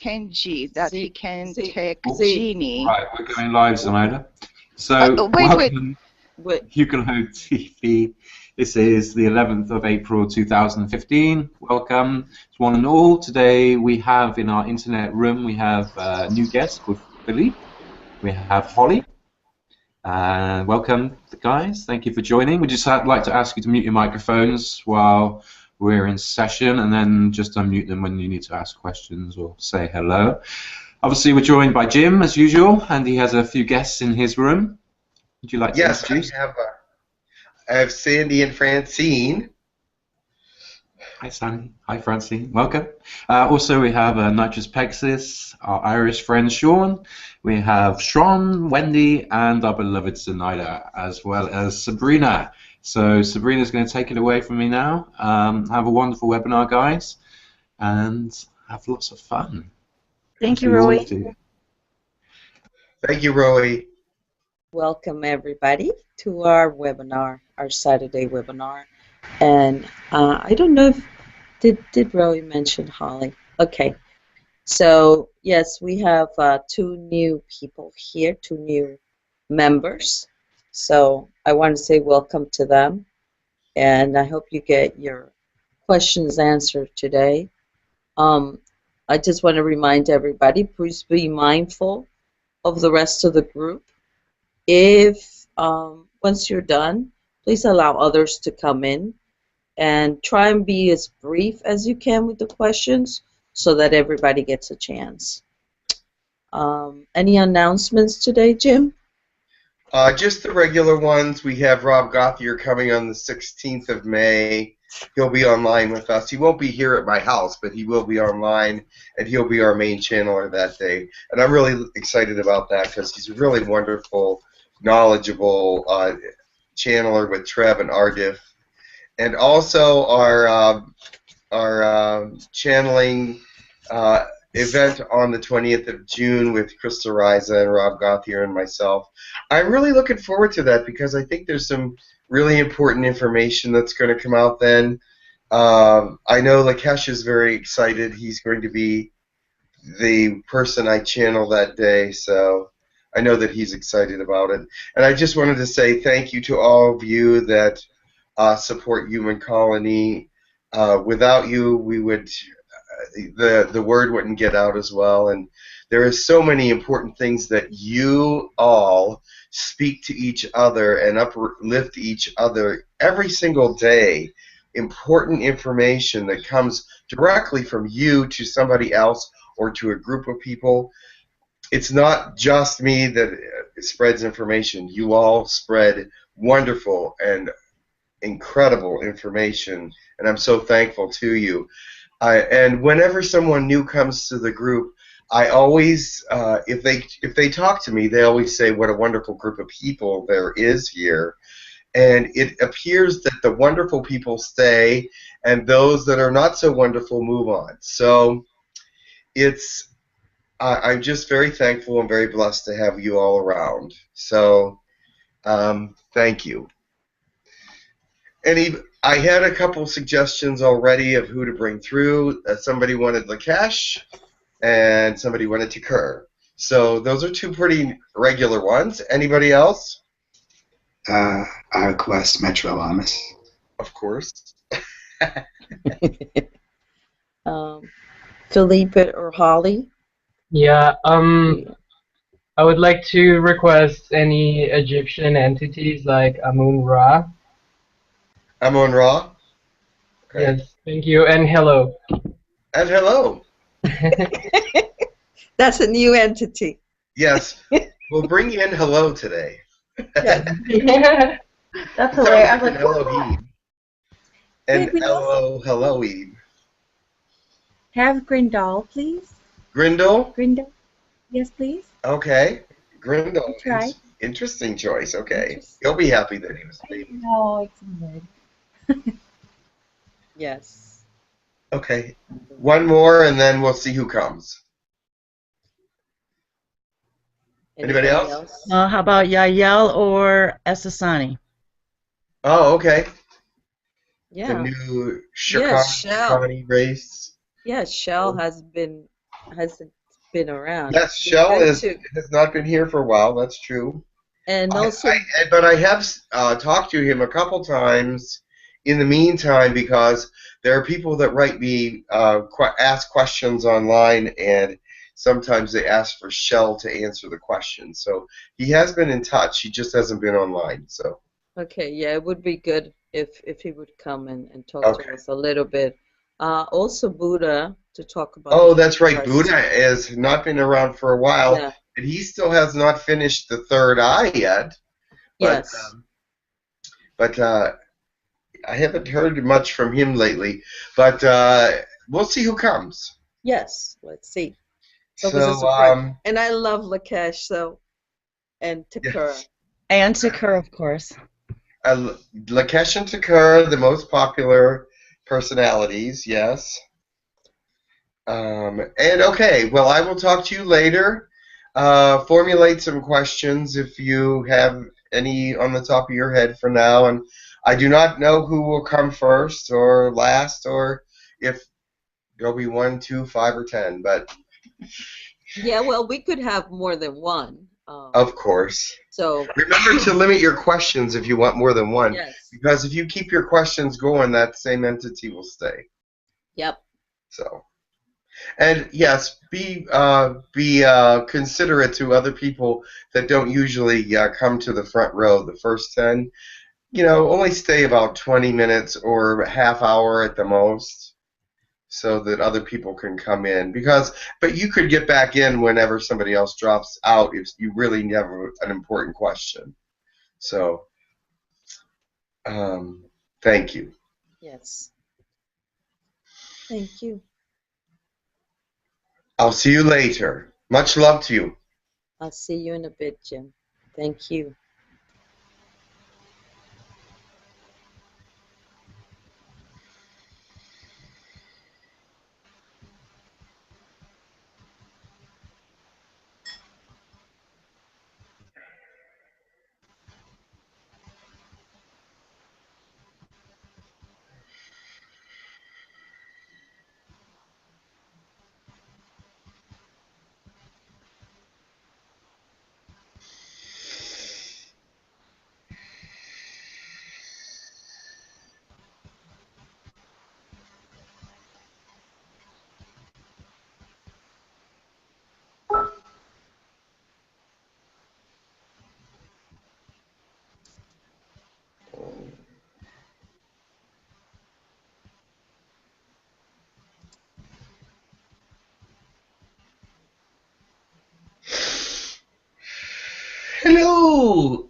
Kenji, that he can take See. Genie. Right, we're going live, Zenaida. So, welcome, Hucolo TV. This is the 11th of April 2015. Welcome to one and all. Today we have in our internet room, we have a new guest called Philippe. We have Holly. Welcome, guys. Thank you for joining. We'd just like to ask you to mute your microphones while we're in session, and then just unmute them when you need to ask questions or say hello. Obviously, we're joined by Jim, as usual, and he has a few guests in his room. Would you like to introduce? Yes, I have Sandy and Francine. Hi, Sandy. Hi, Francine. Welcome. Also, we have Nitrous Pexis, our Irish friend Sean. We have Sean, Wendy, and our beloved Zenaida, as well as Sabrina. So Sabrina's going to take it away from me now. Have a wonderful webinar, guys, and have lots of fun. Thank you, Roy. Thank you, Roy. Welcome, everybody, to our webinar, our Saturday webinar. And I don't know if, did Roy mention Holly? Okay. So, yes, we have two new people here, two new members. So I want to say welcome to them, and I hope you get your questions answered today. I just want to remind everybody, please be mindful of the rest of the group. If once you're done, please allow others to come in, and try and be as brief as you can with the questions so that everybody gets a chance. Any announcements today, Jim? Just the regular ones. We have Rob Gauthier coming on the 16th of May. He'll be online with us. He won't be here at my house, but he will be online, and he'll be our main channeler that day. And I'm really excited about that because he's a really wonderful, knowledgeable channeler with Trev and Ardif. And also our channeling event on the 20th of June with Krista Riza and Rob Gauthier and myself. I'm really looking forward to that because I think there's some really important information that's going to come out then. I know Lakesh is very excited. He's going to be the person I channel that day, so I know that he's excited about it. And I just wanted to say thank you to all of you that support Human Colony. Without you, we would the word wouldn't get out as well. And there is so many important things that you all speak to each other and uplift each other every single day. Important information that comes directly from you to somebody else or to a group of people. It's not just me that spreads information. You all spread wonderful and incredible information, and I'm so thankful to you. And whenever someone new comes to the group, I always, if they talk to me, they always say what a wonderful group of people there is here. And it appears that the wonderful people stay, and those that are not so wonderful move on. So it's, I'm just very thankful and very blessed to have you all around. So thank you. I had a couple suggestions already of who to bring through. Somebody wanted Lakesh, and somebody wanted Tekkrr. So those are two pretty regular ones. Anybody else? I request Metro Lamas. Of course. Philippe or Holly? Yeah, I would like to request any Egyptian entities like Amun-Ra. Amun-Ra? Okay. Yes, thank you, and hello. And hello. That's a new entity. Yes. We'll bring in hello today. Yeah. That's hilarious. I was like, Elohim. And Elohim. have Grindal, please. Grindal? Grindal. Yes, please. Okay. Grindal. Try. Interesting choice. Okay. He'll be happy that he was named. No, it's good. Yes. Okay. One more, and then we'll see who comes. Anybody else? How about Yahyel or Esasani? Oh, okay. Yeah. The new Yes, Shell. Shakani race. Yes, Shell has been around. Yes, It's been Shell good has not been here for a while. That's true. and also, But I have talked to him a couple times in the meantime, because there are people that write me, ask questions online, and sometimes they ask for Shell to answer the questions. So he has been in touch. He just hasn't been online. So okay, yeah, it would be good if he would come and talk Okay. to us a little bit. Also, Buddha to talk about. Oh, the that's right. stars. Buddha has not been around for a while, Yeah. and he still has not finished the third eye yet. But, Yes. but I haven't heard much from him lately. But we'll see who comes. Yes. Let's see. So, So, it was a surprise. And I love Lakesh, so, and Tekkrr. yes. And Tekkrr, of course. Lakesh and Tekkrr, the most popular personalities, yes. And okay, well, I will talk to you later. Formulate some questions if you have any on the top of your head for now. And I do not know who will come first or last, or if there'll be 1, 2, 5, or 10. But Yeah, well, we could have more than one. of course, So remember to limit your questions if you want more than one. yes. Because if you keep your questions going, that same entity will stay. Yep. So. And yes, be considerate to other people that don't usually come to the front row. The first 10, only stay about 20 minutes or a half hour at the most, so that other people can come in. But you could get back in whenever somebody else drops out if you really have an important question. So, thank you. Yes. Thank you. I'll see you later. Much love to you. I'll see you in a bit, Jim. Thank you. Hello.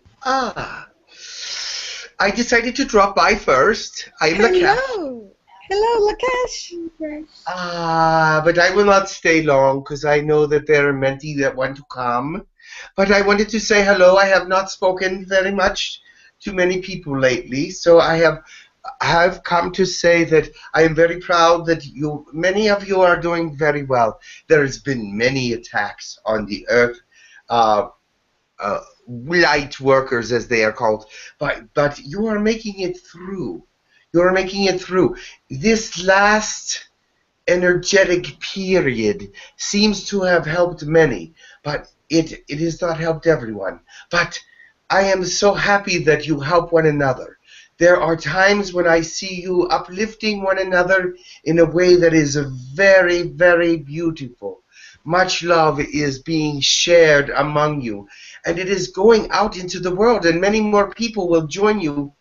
I decided to drop by first. I'm Lakesh. Hello, Lakesh. But I will not stay long because I know that there are many that want to come. But I wanted to say hello. I have not spoken very much to many people lately, so I have come to say that I am very proud that many of you are doing very well. There has been many attacks on the Earth. Lightworkers, as they are called, but you are making it through. You are making it through. This last energetic period seems to have helped many, but it has not helped everyone. But I am so happy that you help one another. There are times when I see you uplifting one another in a way that is very, very beautiful. Much love is being shared among you, and it is going out into the world, and many more people will join you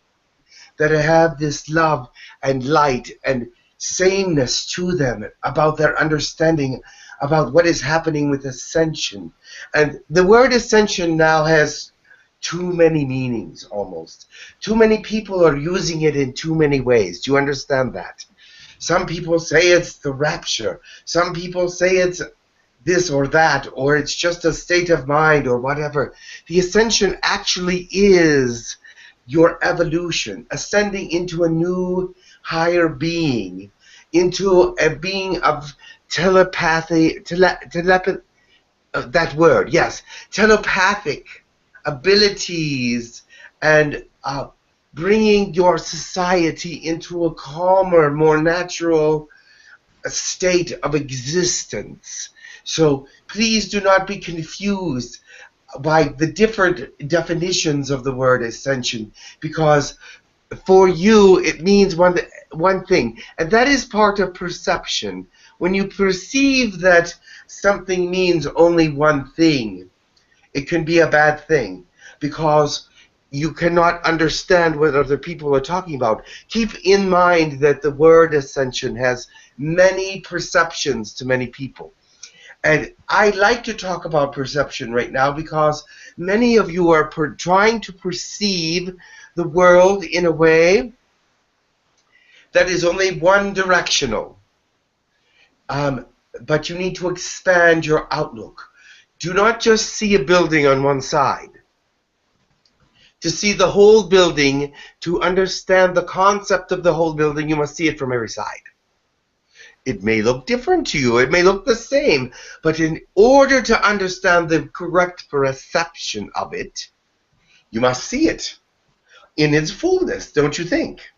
that have this love and light and sameness to them about their understanding about what is happening with ascension. And the word ascension now has too many meanings, almost. Too many people are using it in too many ways. Do you understand that? Some people say it's the rapture. Some people say it's this or that, or it's just a state of mind or whatever. The ascension actually is your evolution, ascending into a new, higher being, into a being of telepathy, that word, yes, telepathic abilities, and bringing your society into a calmer, more natural state of existence. So please do not be confused by the different definitions of the word ascension, because for you it means one thing, and that is part of perception. When you perceive that something means only one thing, it can be a bad thing, because you cannot understand what other people are talking about. Keep in mind that the word ascension has many perceptions to many people. And I like to talk about perception right now because many of you are trying to perceive the world in a way that is only one directional. But you need to expand your outlook. Do not just see a building on one side. To see the whole building, to understand the concept of the whole building, you must see it from every side. It may look different to you, it may look the same, but in order to understand the correct perception of it, you must see it in its fullness, don't you think?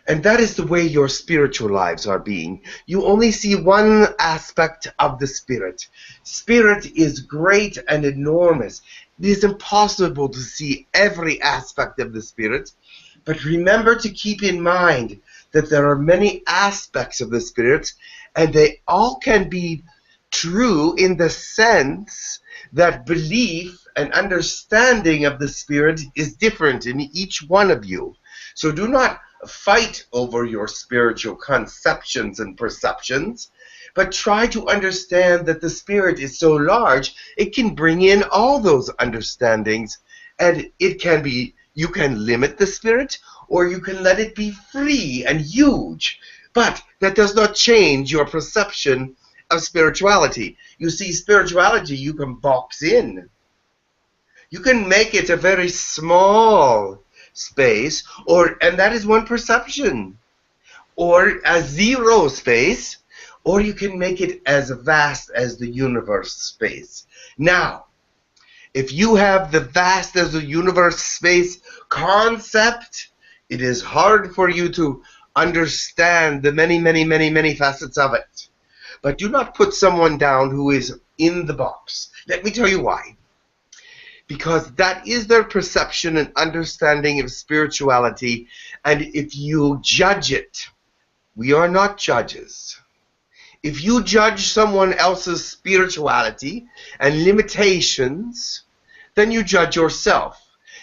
And that is the way your spiritual lives are being. You only see one aspect of the spirit. Spirit is great and enormous. It is impossible to see every aspect of the spirit, but remember to keep in mind that there are many aspects of the spirit, and they all can be true in the sense that belief and understanding of the spirit is different in each one of you. So do not fight over your spiritual conceptions and perceptions, but try to understand that the spirit is so large, it can bring in all those understandings, and it can be, you can limit the spirit, or you can let it be free and huge. But that does not change your perception of spirituality. You see, spirituality you can box in. You can make it a very small space, and that is one perception. Or a zero space, or you can make it as vast as the universe space. Now, if you have the vast as the universe space concept, it is hard for you to understand the many, many, many, many facets of it. But do not put someone down who is in the box. Let me tell you why. Because that is their perception and understanding of spirituality, and if you judge it, we are not judges. If you judge someone else's spirituality and limitations, then you judge yourself.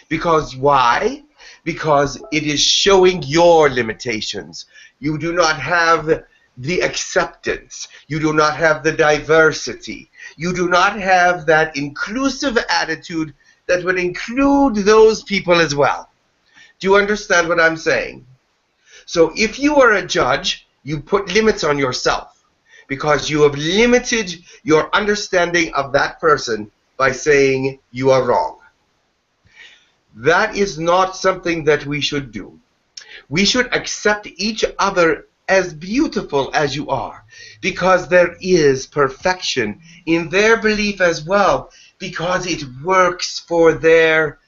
Because why? Because it is showing your limitations. You do not have the acceptance. You do not have the diversity. You do not have that inclusive attitude that would include those people as well. Do you understand what I'm saying? So if you are a judge, you put limits on yourself because you have limited your understanding of that person by saying you are wrong. That is not something that we should do. We should accept each other as beautiful as you are, because there is perfection in their belief as well, because it works for their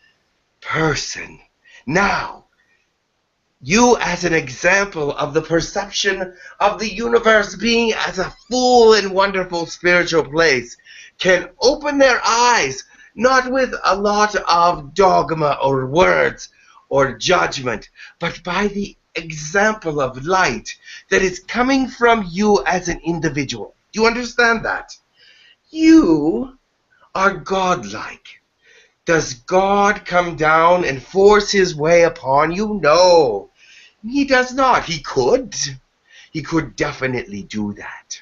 person. Now, you as an example of the perception of the universe being as a full and wonderful spiritual place can open their eyes, not with a lot of dogma or words or judgment, but by the example of light that is coming from you as an individual. Do you understand that? You are godlike. Does God come down and force his way upon you? No, he does not. He could. He could definitely do that.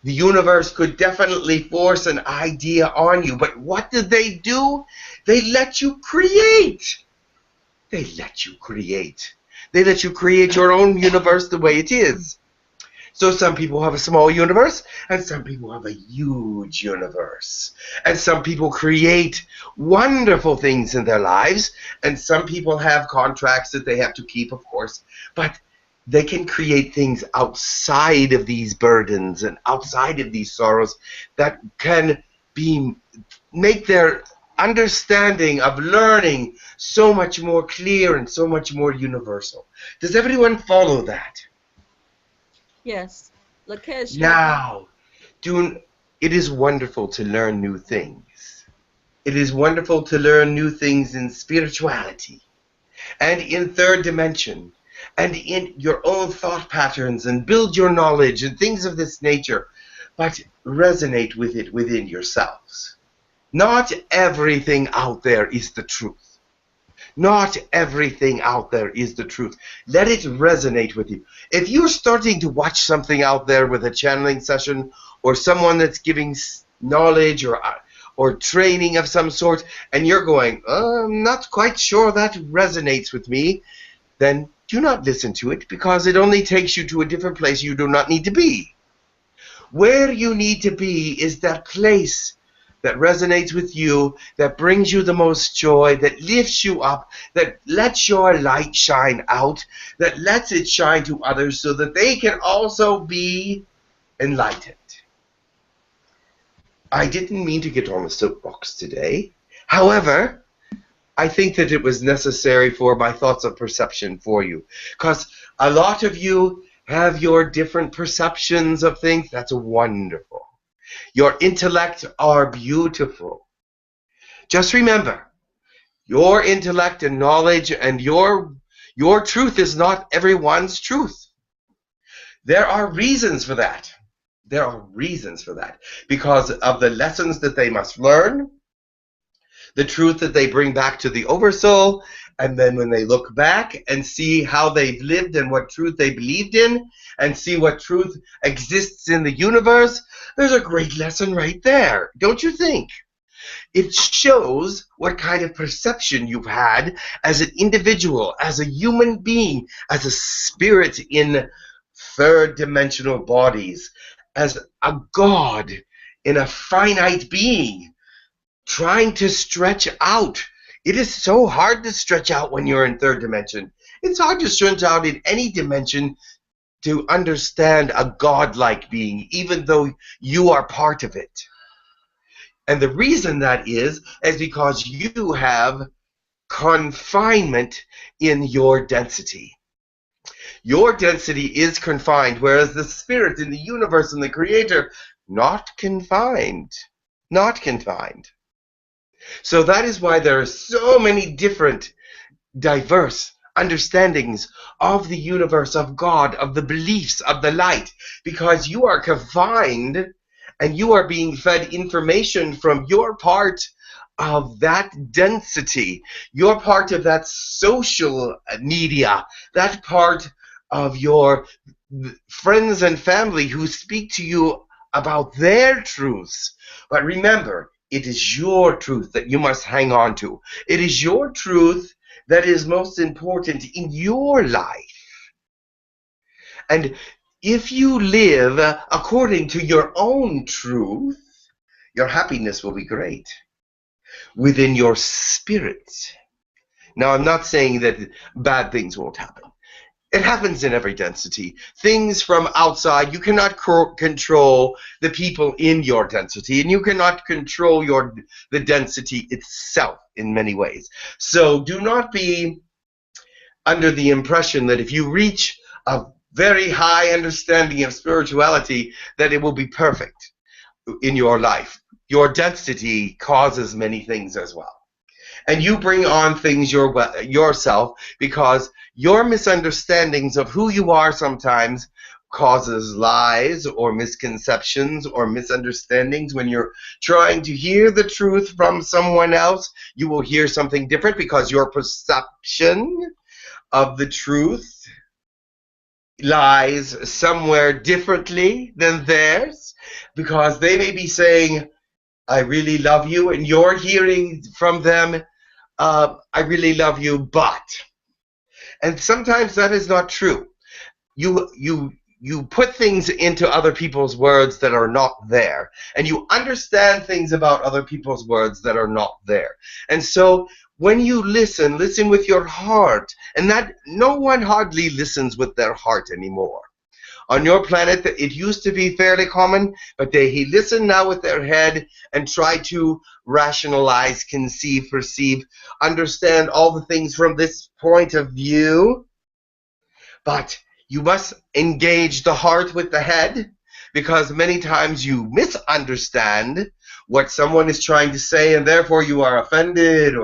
The universe could definitely force an idea on you, but what do? They let you create. They let you create. They let you create your own universe the way it is. So some people have a small universe, and some people have a huge universe. And some people create wonderful things in their lives, and some people have contracts that they have to keep, of course, but they can create things outside of these burdens and outside of these sorrows that can make their understanding of learning so much more clear and so much more universal. Does everyone follow that? Yes. Lakesh. Now, it is wonderful to learn new things. It is wonderful to learn new things in spirituality and in third dimension and in your own thought patterns and build your knowledge and things of this nature, but resonate with it within yourselves. Not everything out there is the truth. Not everything out there is the truth. Let it resonate with you. If you're starting to watch something out there with a channeling session or someone that's giving knowledge or training of some sort, and you're going, I'm not quite sure that resonates with me, then do not listen to it, because it only takes you to a different place you do not need to be. Where you need to be is that place that resonates with you, that brings you the most joy, that lifts you up, that lets your light shine out, that lets it shine to others so that they can also be enlightened. I didn't mean to get on the soapbox today. However, I think that it was necessary for my thoughts of perception for you, because a lot of you have your different perceptions of things. That's wonderful. Your intellect are beautiful. Just remember, your intellect and knowledge and your truth is not everyone's truth. There are reasons for that. There are reasons for that, because of the lessons that they must learn, the truth that they bring back to the Oversoul, and then when they look back and see how they've lived and what truth they believed in, and see what truth exists in the universe, there's a great lesson right there, don't you think? It shows what kind of perception you've had as an individual, as a human being, as a spirit in third dimensional bodies, as a god in a finite being, trying to stretch out. It is so hard to stretch out when you're in third dimension. It's hard to stretch out in any dimension to understand a godlike being, even though you are part of it. And the reason that is because you have confinement in your density. Your density is confined, whereas the spirit in the universe and the creator, not confined. Not confined. So that is why there are so many different, diverse understandings of the universe, of God, of the beliefs, of the light, because you are confined and you are being fed information from your part of that density, your part of that social media, that part of your friends and family who speak to you about their truths. But remember, it is your truth that you must hang on to. It is your truth that is most important in your life. And if you live according to your own truth, your happiness will be great within your spirit. Now, I'm not saying that bad things won't happen. It happens in every density. Things from outside, you cannot control the people in your density, and you cannot control the density itself in many ways. So do not be under the impression that if you reach a very high understanding of spirituality, that it will be perfect in your life. Your density causes many things as well. And you bring on things yourself, because your misunderstandings of who you are sometimes causes lies or misconceptions or misunderstandings. When you're trying to hear the truth from someone else, you will hear something different because your perception of the truth lies somewhere differently than theirs, because they may be saying, I really love you, and you're hearing from them, I really love you, but. And sometimes that is not true. You put things into other people's words that are not there, and you understand things about other people's words that are not there. And so when you listen with your heart, and that no one hardly listens with their heart anymore. On your planet, it used to be fairly common, but they listen now with their head and try to rationalize, conceive, perceive, understand all the things from this point of view. But you must engage the heart with the head, because many times you misunderstand what someone is trying to say, and therefore you are offended,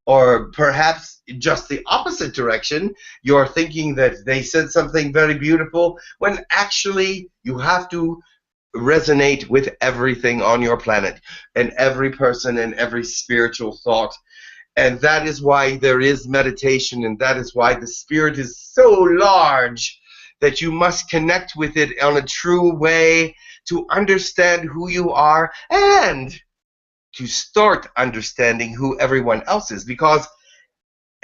or perhaps just the opposite direction. You're thinking that they said something very beautiful, when actually you have to resonate with everything on your planet, and every person and every spiritual thought. And that is why there is meditation, and that is why the spirit is so large that you must connect with it on a true way to understand who you are and to start understanding who everyone else is, because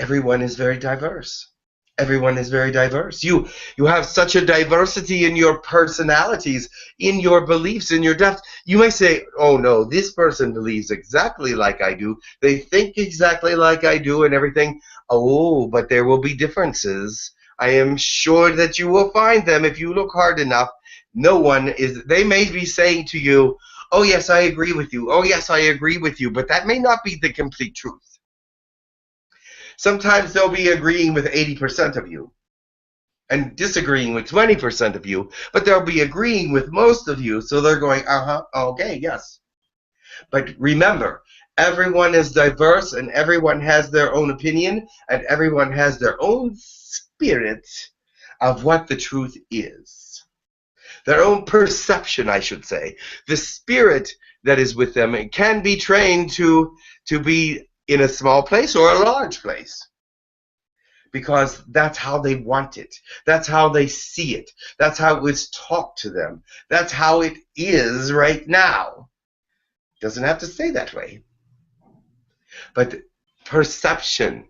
everyone is very diverse. Everyone is very diverse. You have such a diversity in your personalities, in your beliefs, in your depth. You may say, oh no, this person believes exactly like I do. They think exactly like I do and everything. Oh, but there will be differences. I am sure that you will find them if you look hard enough. No one is, they may be saying to you, oh yes, I agree with you. Oh yes, I agree with you. But that may not be the complete truth. Sometimes they'll be agreeing with 80% of you and disagreeing with 20% of you, but they'll be agreeing with most of you, so they're going, okay, yes. But remember, everyone is diverse, and everyone has their own opinion, and everyone has their own spirit of what the truth is. Their own perception, I should say. The spirit that is with them, it can be trained to be in a small place or a large place, because that's how they want it. That's how they see it. That's how it was taught to them. That's how it is right now. It doesn't have to stay that way. But perception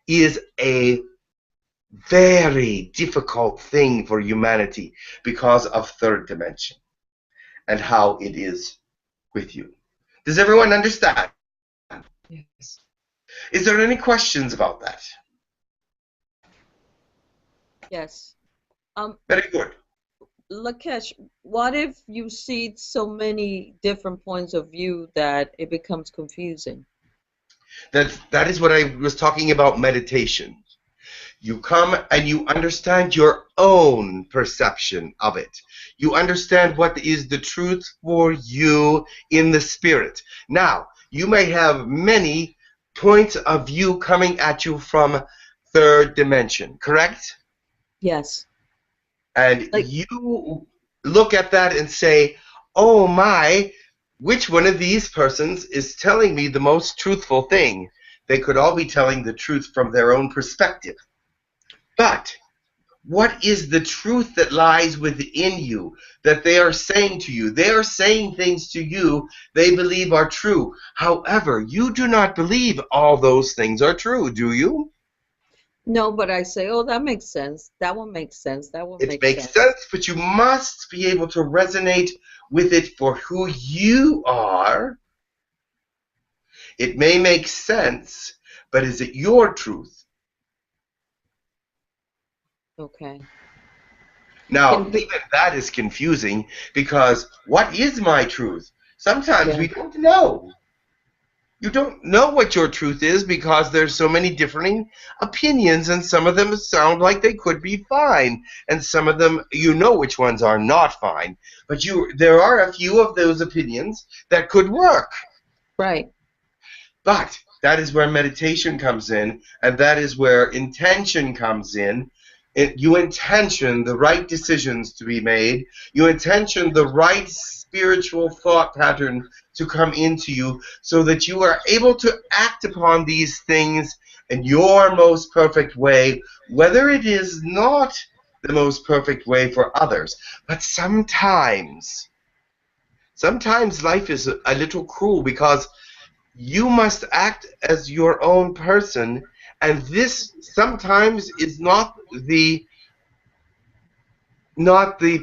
is a very difficult thing for humanity because of third dimension and how it is with you. Does everyone understand? Yes. Is there any questions about that? Yes. Very good. Lakesh, what if you see so many different points of view that it becomes confusing? That is what I was talking about, meditation. You come and you understand your own perception of it. You understand what is the truth for you in the spirit. Now, you may have many points of view coming at you from third dimension, correct? Yes. And you look at that and say, oh my, which one of these persons is telling me the most truthful thing? They could all be telling the truth from their own perspective. But what is the truth that lies within you that they are saying to you? They are saying things to you they believe are true. However, you do not believe all those things are true, do you? No, but I say, oh, that makes sense. That one makes sense. That one It makes sense, but you must be able to resonate with it for who you are. It may make sense, but is it your truth? Okay. Now, even that is confusing, because what is my truth? Sometimes we don't know. You don't know what your truth is because there's so many differing opinions, and some of them sound like they could be fine, and some of them, you know which ones are not fine. But there are a few of those opinions that could work. Right. But that is where meditation comes in, and that is where intention comes in. You intention the right decisions to be made. You intention the right spiritual thought pattern to come into you so that you are able to act upon these things in your most perfect way, whether it is not the most perfect way for others. But sometimes life is a little cruel, because you must act as your own person, and this sometimes is not the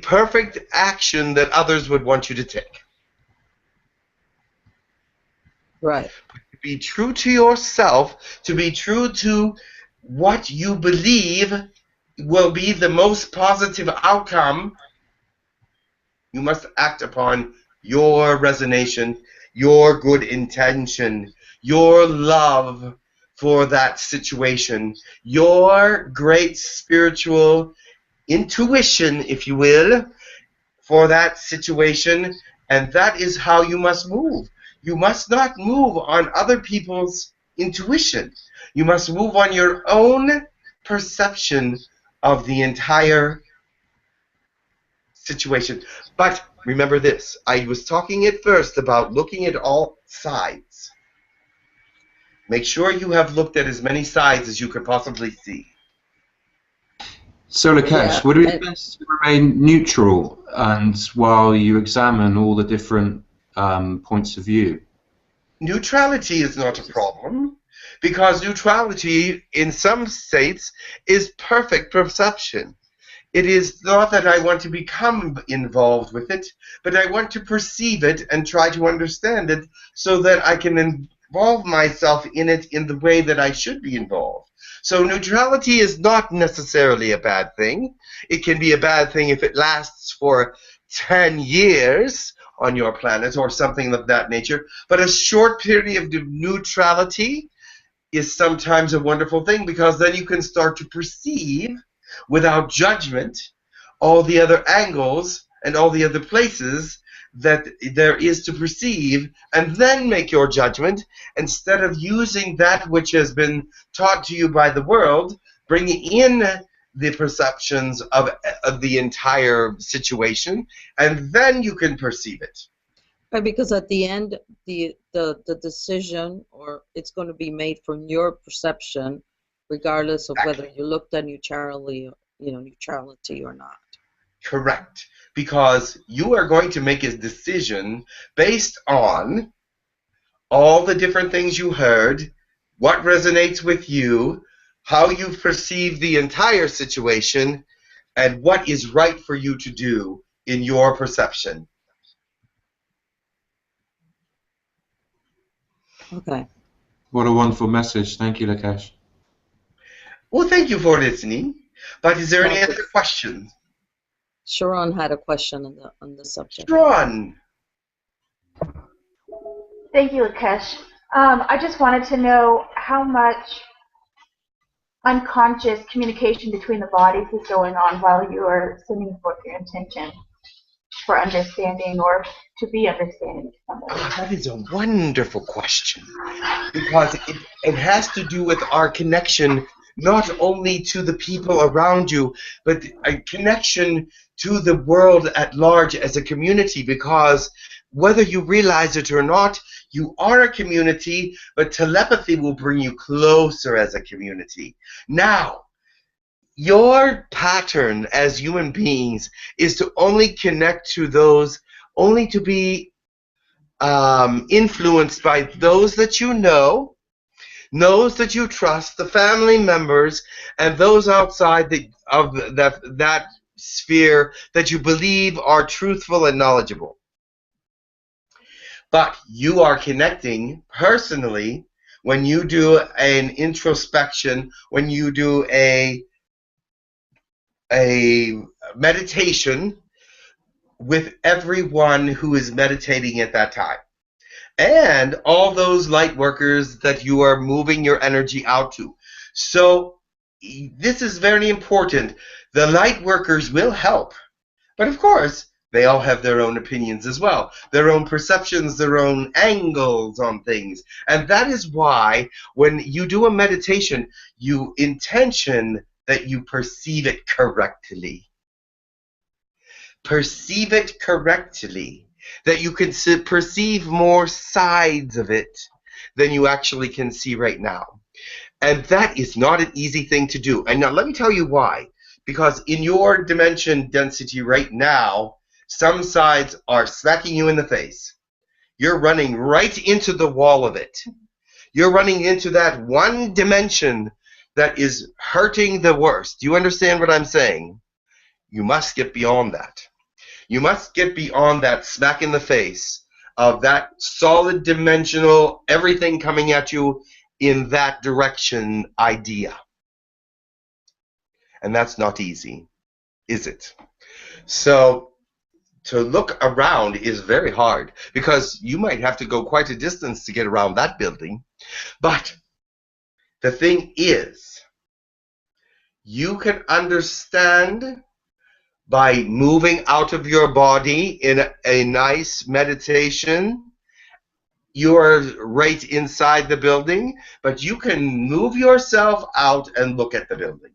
perfect action that others would want you to take. Right. To be true to yourself, to be true to what you believe will be the most positive outcome, you must act upon your resonation, your good intention, your love for that situation, your great spiritual intuition, if you will, for that situation, and that is how you must move. You must not move on other people's intuition. You must move on your own perception of the entire situation. But remember this, I was talking at first about looking at all sides. Make sure you have looked at as many sides as you could possibly see. So, Lakesh, would it be best to remain neutral and while you examine all the different points of view? Neutrality is not a problem, because neutrality in some states is perfect perception. It is not that I want to become involved with it, but I want to perceive it and try to understand it so that I can involve myself in it in the way that I should be involved. So neutrality is not necessarily a bad thing. It can be a bad thing if it lasts for 10 years on your planet or something of that nature, but a short period of neutrality is sometimes a wonderful thing, because then you can start to perceive without judgment all the other angles and all the other places that there is to perceive, and then make your judgment instead of using that which has been taught to you by the world, bringing in the perceptions of the entire situation, and then you can perceive it. Right, because at the end, the decision, or it's going to be made from your perception, regardless of whether you looked at neutrality or not. Correct. Because you are going to make a decision based on all the different things you heard, what resonates with you, how you perceive the entire situation, and what is right for you to do in your perception. Okay. What a wonderful message. Thank you, Lakesh. Well, thank you for listening. But is there any other questions? Sharon had a question on the subject. Sharon. Thank you, Lakesh. I just wanted to know how much unconscious communication between the bodies is going on while you are sending forth your intention for understanding or to be understanding somebody. Oh, that is a wonderful question, because it has to do with our connection not only to the people around you, but a connection to the world at large as a community, because whether you realize it or not, you are a community, but telepathy will bring you closer as a community. Now, your pattern as human beings is to only connect to those, only to be influenced by those that you know, those that you trust, the family members, and those outside of that sphere that you believe are truthful and knowledgeable. But you are connecting personally when you do an introspection, when you do a meditation with everyone who is meditating at that time, and all those light workers that you are moving your energy out to. So this is very important. The light workers will help, but of course they all have their own opinions as well, their own perceptions, their own angles on things. And that is why when you do a meditation, you intention that you perceive it correctly. Perceive it correctly, that you can perceive more sides of it than you actually can see right now. And that is not an easy thing to do. And now let me tell you why. Because in your dimension density right now, some sides are smacking you in the face. You're running right into the wall of it. You're running into that one dimension that is hurting the worst. Do you understand what I'm saying? You must get beyond that. You must get beyond that smack in the face of that solid dimensional, everything coming at you in that direction idea. And that's not easy, is it? So to look around is very hard, because you might have to go quite a distance to get around that building. But the thing is, you can understand by moving out of your body in a nice meditation. You are right inside the building, but you can move yourself out and look at the building.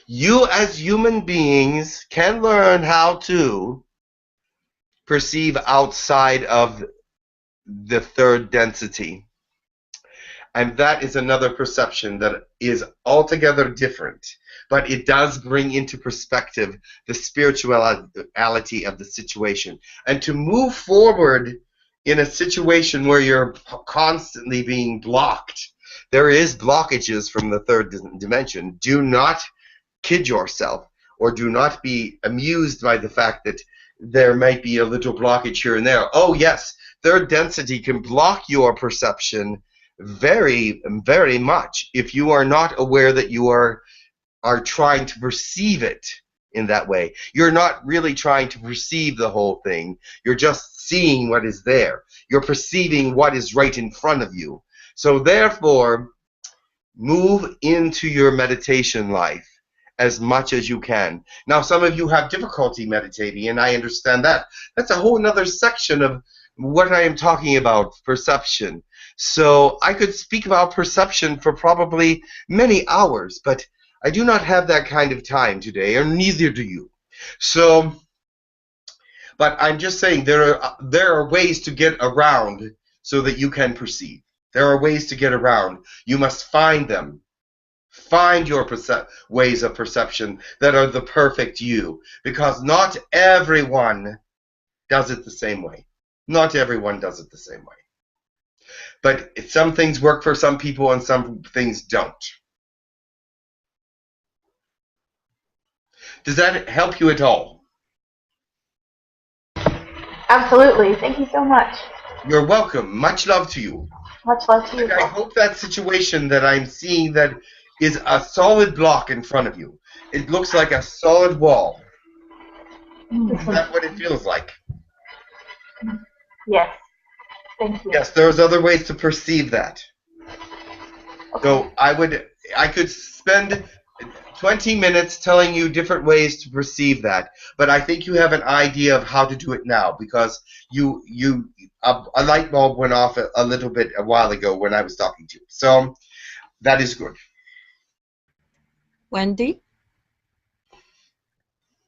You as human beings can learn how to perceive outside of the third density. And that is another perception that is altogether different. But it does bring into perspective the spirituality of the situation. And to move forward in a situation where you're constantly being blocked, there is blockages from the third dimension. Do not kid yourself, or do not be amused by the fact that there might be a little blockage here and there. Oh yes, third density can block your perception very, very much if you are not aware that you are trying to perceive it in that way. You're not really trying to perceive the whole thing. You're just seeing what is there. You're perceiving what is right in front of you. So therefore, move into your meditation life as much as you can. Now, some of you have difficulty meditating, and I understand that. That's a whole other section of what I am talking about, perception. So I could speak about perception for probably many hours, but I do not have that kind of time today, or neither do you. So, but I'm just saying there are ways to get around so that you can perceive. There are ways to get around. You must find them. Find your ways of perception that are the perfect you, because not everyone does it the same way. Not everyone does it the same way. But some things work for some people and some things don't. Does that help you at all? Absolutely. Thank you so much. You're welcome. Much love to you. Much love to you. And I hope that situation that I'm seeing that is a solid block in front of you. It looks like a solid wall. Is that what it feels like? Yes. Thank you. Yes, there's other ways to perceive that. Okay. So I could spend 20 minutes telling you different ways to perceive that, but I think you have an idea of how to do it now, because a light bulb went off a little bit a while ago when I was talking to you. So that is good. Wendy?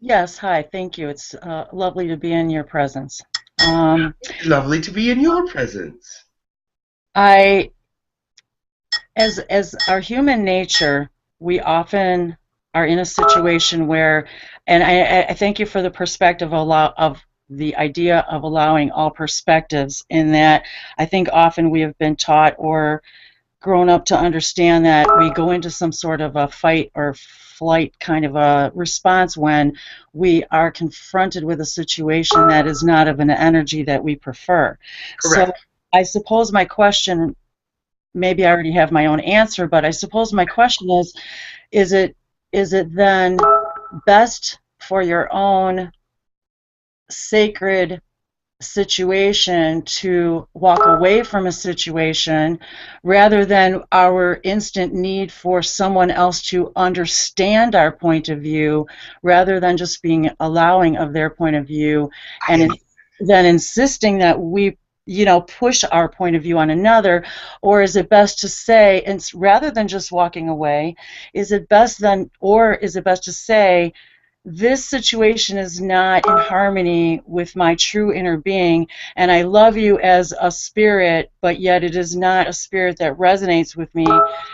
Yes, hi, thank you. It's lovely to be in your presence. Lovely to be in your presence. As our human nature, we often are in a situation where, and I thank you for the perspective of the idea of allowing all perspectives, in that I think often we have been taught or grown up to understand that we go into some sort of a fight or flight kind of a response when we are confronted with a situation that is not of an energy that we prefer. Correct. So I suppose my question, maybe I already have my own answer, but I suppose my question is it then best for your own sacred situation to walk away from a situation rather than our instant need for someone else to understand our point of view, rather than just being allowing of their point of view, and then insisting that we push our point of view on another? Or is it best to say, and rather than just walking away, is it best to say, this situation is not in harmony with my true inner being, and I love you as a spirit, but yet it is not a spirit that resonates with me,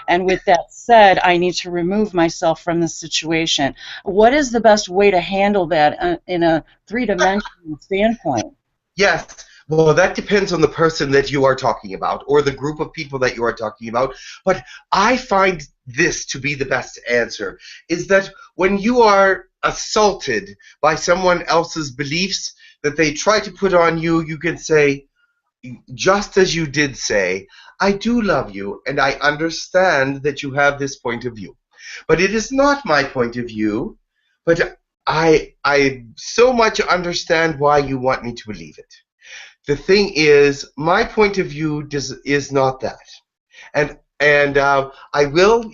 and with that said, I need to remove myself from the situation. What is the best way to handle that in a three-dimensional standpoint? Yes. Well, that depends on the person that you are talking about, or the group of people that you are talking about. But I find this to be the best answer, is that when you are assaulted by someone else's beliefs that they try to put on you, you can say, just as you did say, I do love you, and I understand that you have this point of view. But it is not my point of view, but I so much understand why you want me to believe it. The thing is, my point of view is not that, and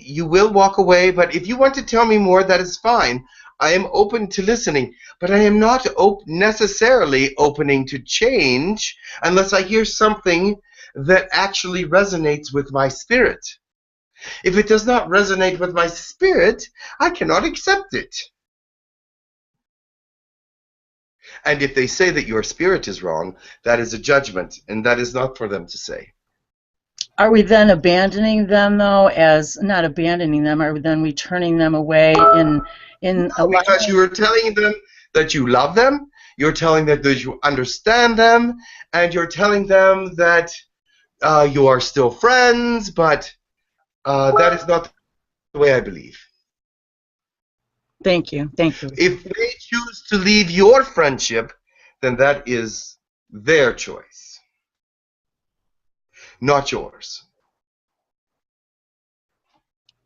you will walk away. But if you want to tell me more, that is fine. I am open to listening, but I am not necessarily opening to change unless I hear something that actually resonates with my spirit. If it does not resonate with my spirit, I cannot accept it. And if they say that your spirit is wrong, that is a judgment, and that is not for them to say. Are we then abandoning them, though, as not abandoning them? Are we then returning them away in No, because you are telling them that you love them, you're telling them that you understand them, and you're telling them that you are still friends, but that is not the way I believe. Thank you. Thank you. If they choose to leave your friendship, then that is their choice, not yours.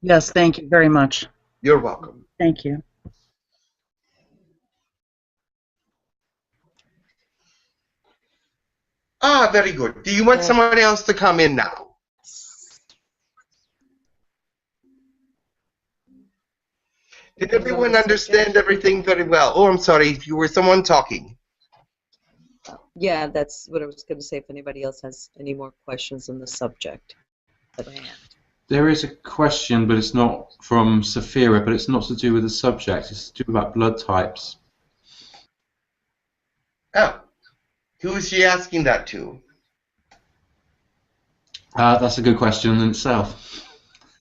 Yes, thank you very much. You're welcome. Thank you. Ah, very good. Do you want someone else to come in now? Did everyone understand everything very well? Oh, I'm sorry, if you were someone talking. Yeah, that's what I was going to say, if anybody else has any more questions on the subject at hand. There is a question, but it's not from Saphira, but it's not to do with the subject. It's to do about blood types. Oh, who is she asking that to? That's a good question in itself.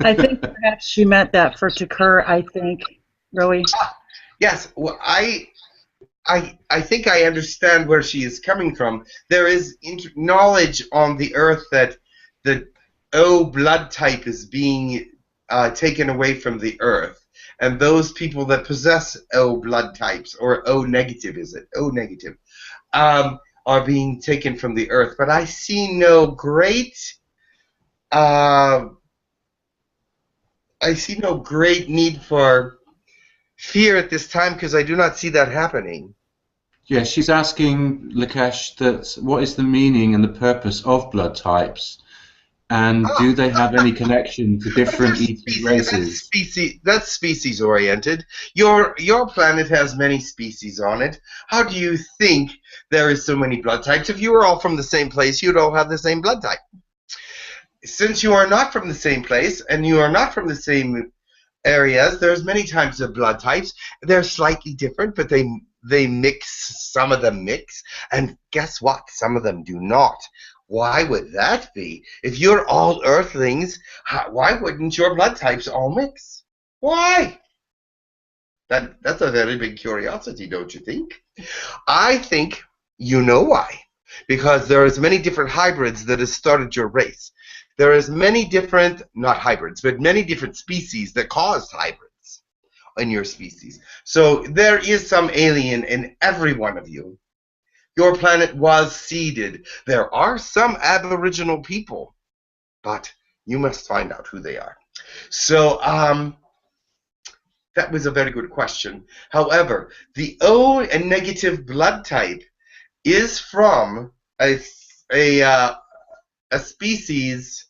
I think perhaps she meant that for Tekkrr, I think, Rowie. Yes, well, I think I understand where she is coming from. There is knowledge on the Earth that the O blood type is being taken away from the Earth, and those people that possess O blood types, or O negative, is it? O negative, are being taken from the Earth. But I see no great need for fear at this time, because I do not see that happening. Yeah, she's asking Lakesh that what is the meaning and the purpose of blood types, and do they have any connection to different ET races? That's species oriented. Your planet has many species on it. How do you think there is so many blood types? If you were all from the same place, you'd all have the same blood type. Since you are not from the same place and you are not from the same areas, there's many types of blood types. They're slightly different, but they mix. Some of them mix, and guess what? Some of them do not. Why would that be? If you're all Earthlings, why wouldn't your blood types all mix? Why? That's a very big curiosity, don't you think? I think you know why. Because there is many different hybrids that have started your race. There is many different, not hybrids, but many different species that caused hybrids in your species. So there is some alien in every one of you. Your planet was seeded. There are some aboriginal people, but you must find out who they are. So that was a very good question. However, the O and negative blood type is from a species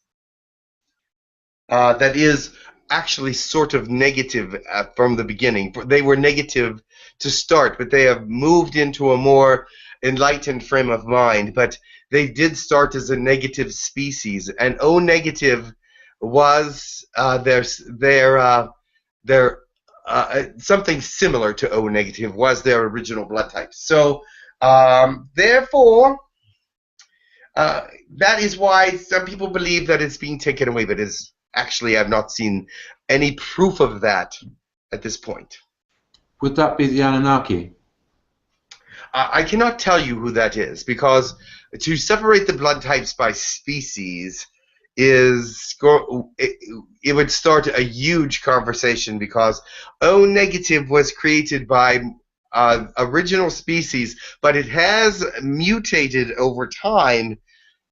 that is actually sort of negative from the beginning. They were negative to start, but they have moved into a more enlightened frame of mind. But they did start as a negative species, and O negative was something similar to O negative was their original blood type. So therefore, that is why some people believe that it's being taken away, but is actually, I've not seen any proof of that at this point. Would that be the Anunnaki? I cannot tell you who that is, because to separate the blood types by species it would start a huge conversation, because O negative was created by original species, but it has mutated over time.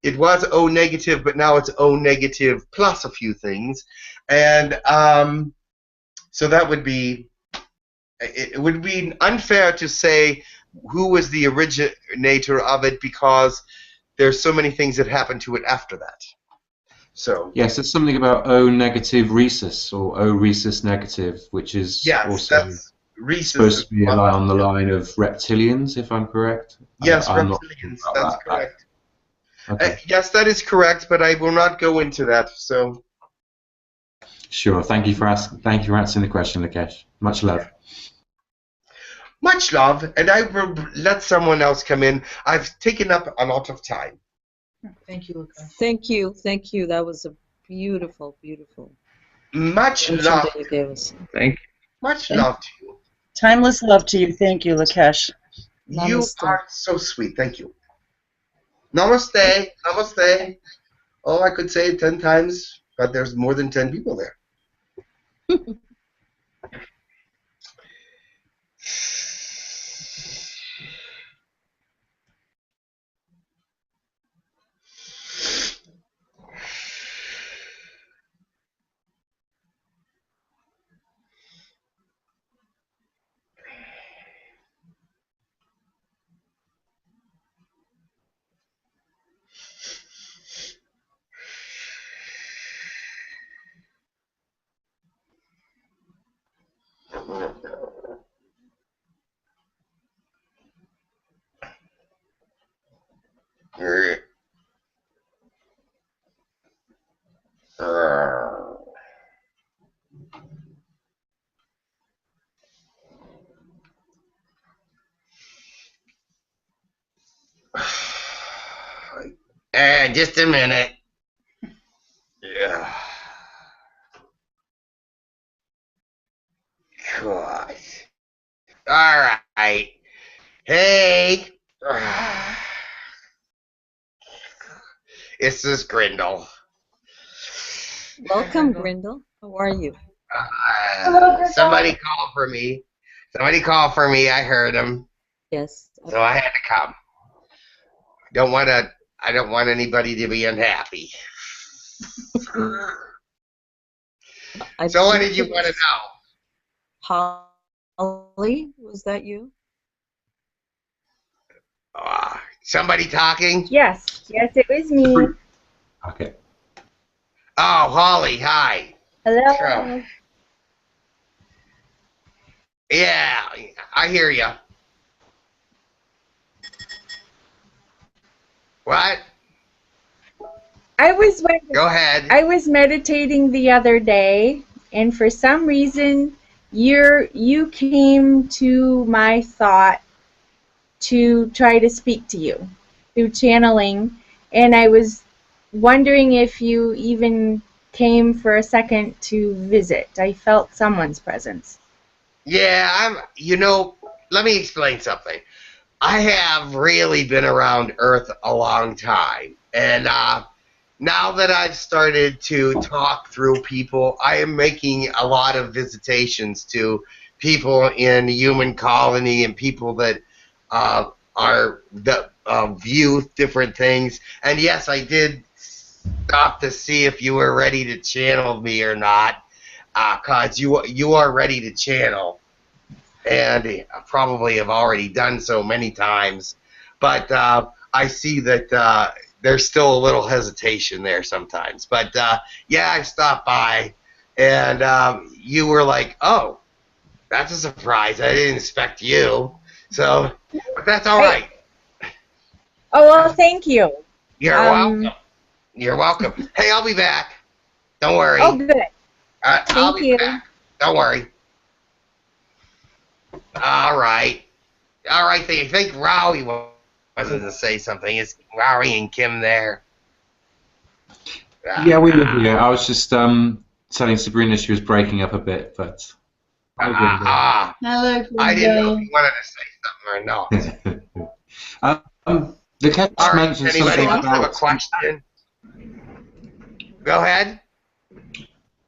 It was O negative, but now it's O negative plus a few things, and so that would be, it would be unfair to say who was the originator of it, because there's so many things that happened to it after that. So yes, there's something about O negative rhesus or O rhesus negative, which is yes, also Reese supposed is to be on the line of reptilians, if I'm correct. yes, I'm not reptilians. sure That's about correct. that. Okay. Yes, that is correct, but I will not go into that. So Sure. Thank you for answering the question, Lakesh. Much love. much love, and I will let someone else come in. I've taken up a lot of time. Thank you, Lakesh. Thank you, thank you. That was a beautiful, beautiful Much answer love. that you gave us. Thank Much Thank love to you. Timeless love to you. Thank you, Lakesh. You Namaste. are so sweet. Thank you. Namaste. Namaste. Oh, I could say it 10 times, but there's more than 10 people there. Just a minute. Yeah. God. All right. Hey. This is Grindal. Welcome, Grindal. How are you? Somebody called for me. Somebody called for me. I heard him, Yes. so I had to come. I don't want anybody to be unhappy. So what did you want to know? Holly, was that you? Somebody talking? Yes, it was me. Okay. Oh, Holly, hi. Hello. Sure. Yeah, I hear you. What? Go ahead. I was meditating the other day, and for some reason, you came to my thought to try to speak to you through channeling, and I was wondering if you even came for a second to visit. I felt someone's presence. Yeah, let me explain something. I have really been around Earth a long time, and now that I've started to talk through people, I am making a lot of visitations to people in the human colony and people that view different things. And yes, I did stop to see if you were ready to channel me or not, because you are ready to channel, and probably have already done so many times. But I see that there's still a little hesitation there sometimes. But yeah, I stopped by, and you were like, "Oh, that's a surprise. I didn't expect you." So, but that's all right. Oh, well, thank you. You're welcome. You're welcome. Hey, I'll be back. Don't worry. Oh, good. I'll Thank be you. back. Don't worry. All right. All right. I think Rowie wanted to say something. Is Rowie and Kim there? Yeah, we were here. I was just telling Sabrina she was breaking up a bit, but. Hello, I didn't know if you wanted to say something or not. The catch All right. mentioned Anybody something else have a about. question? Go ahead.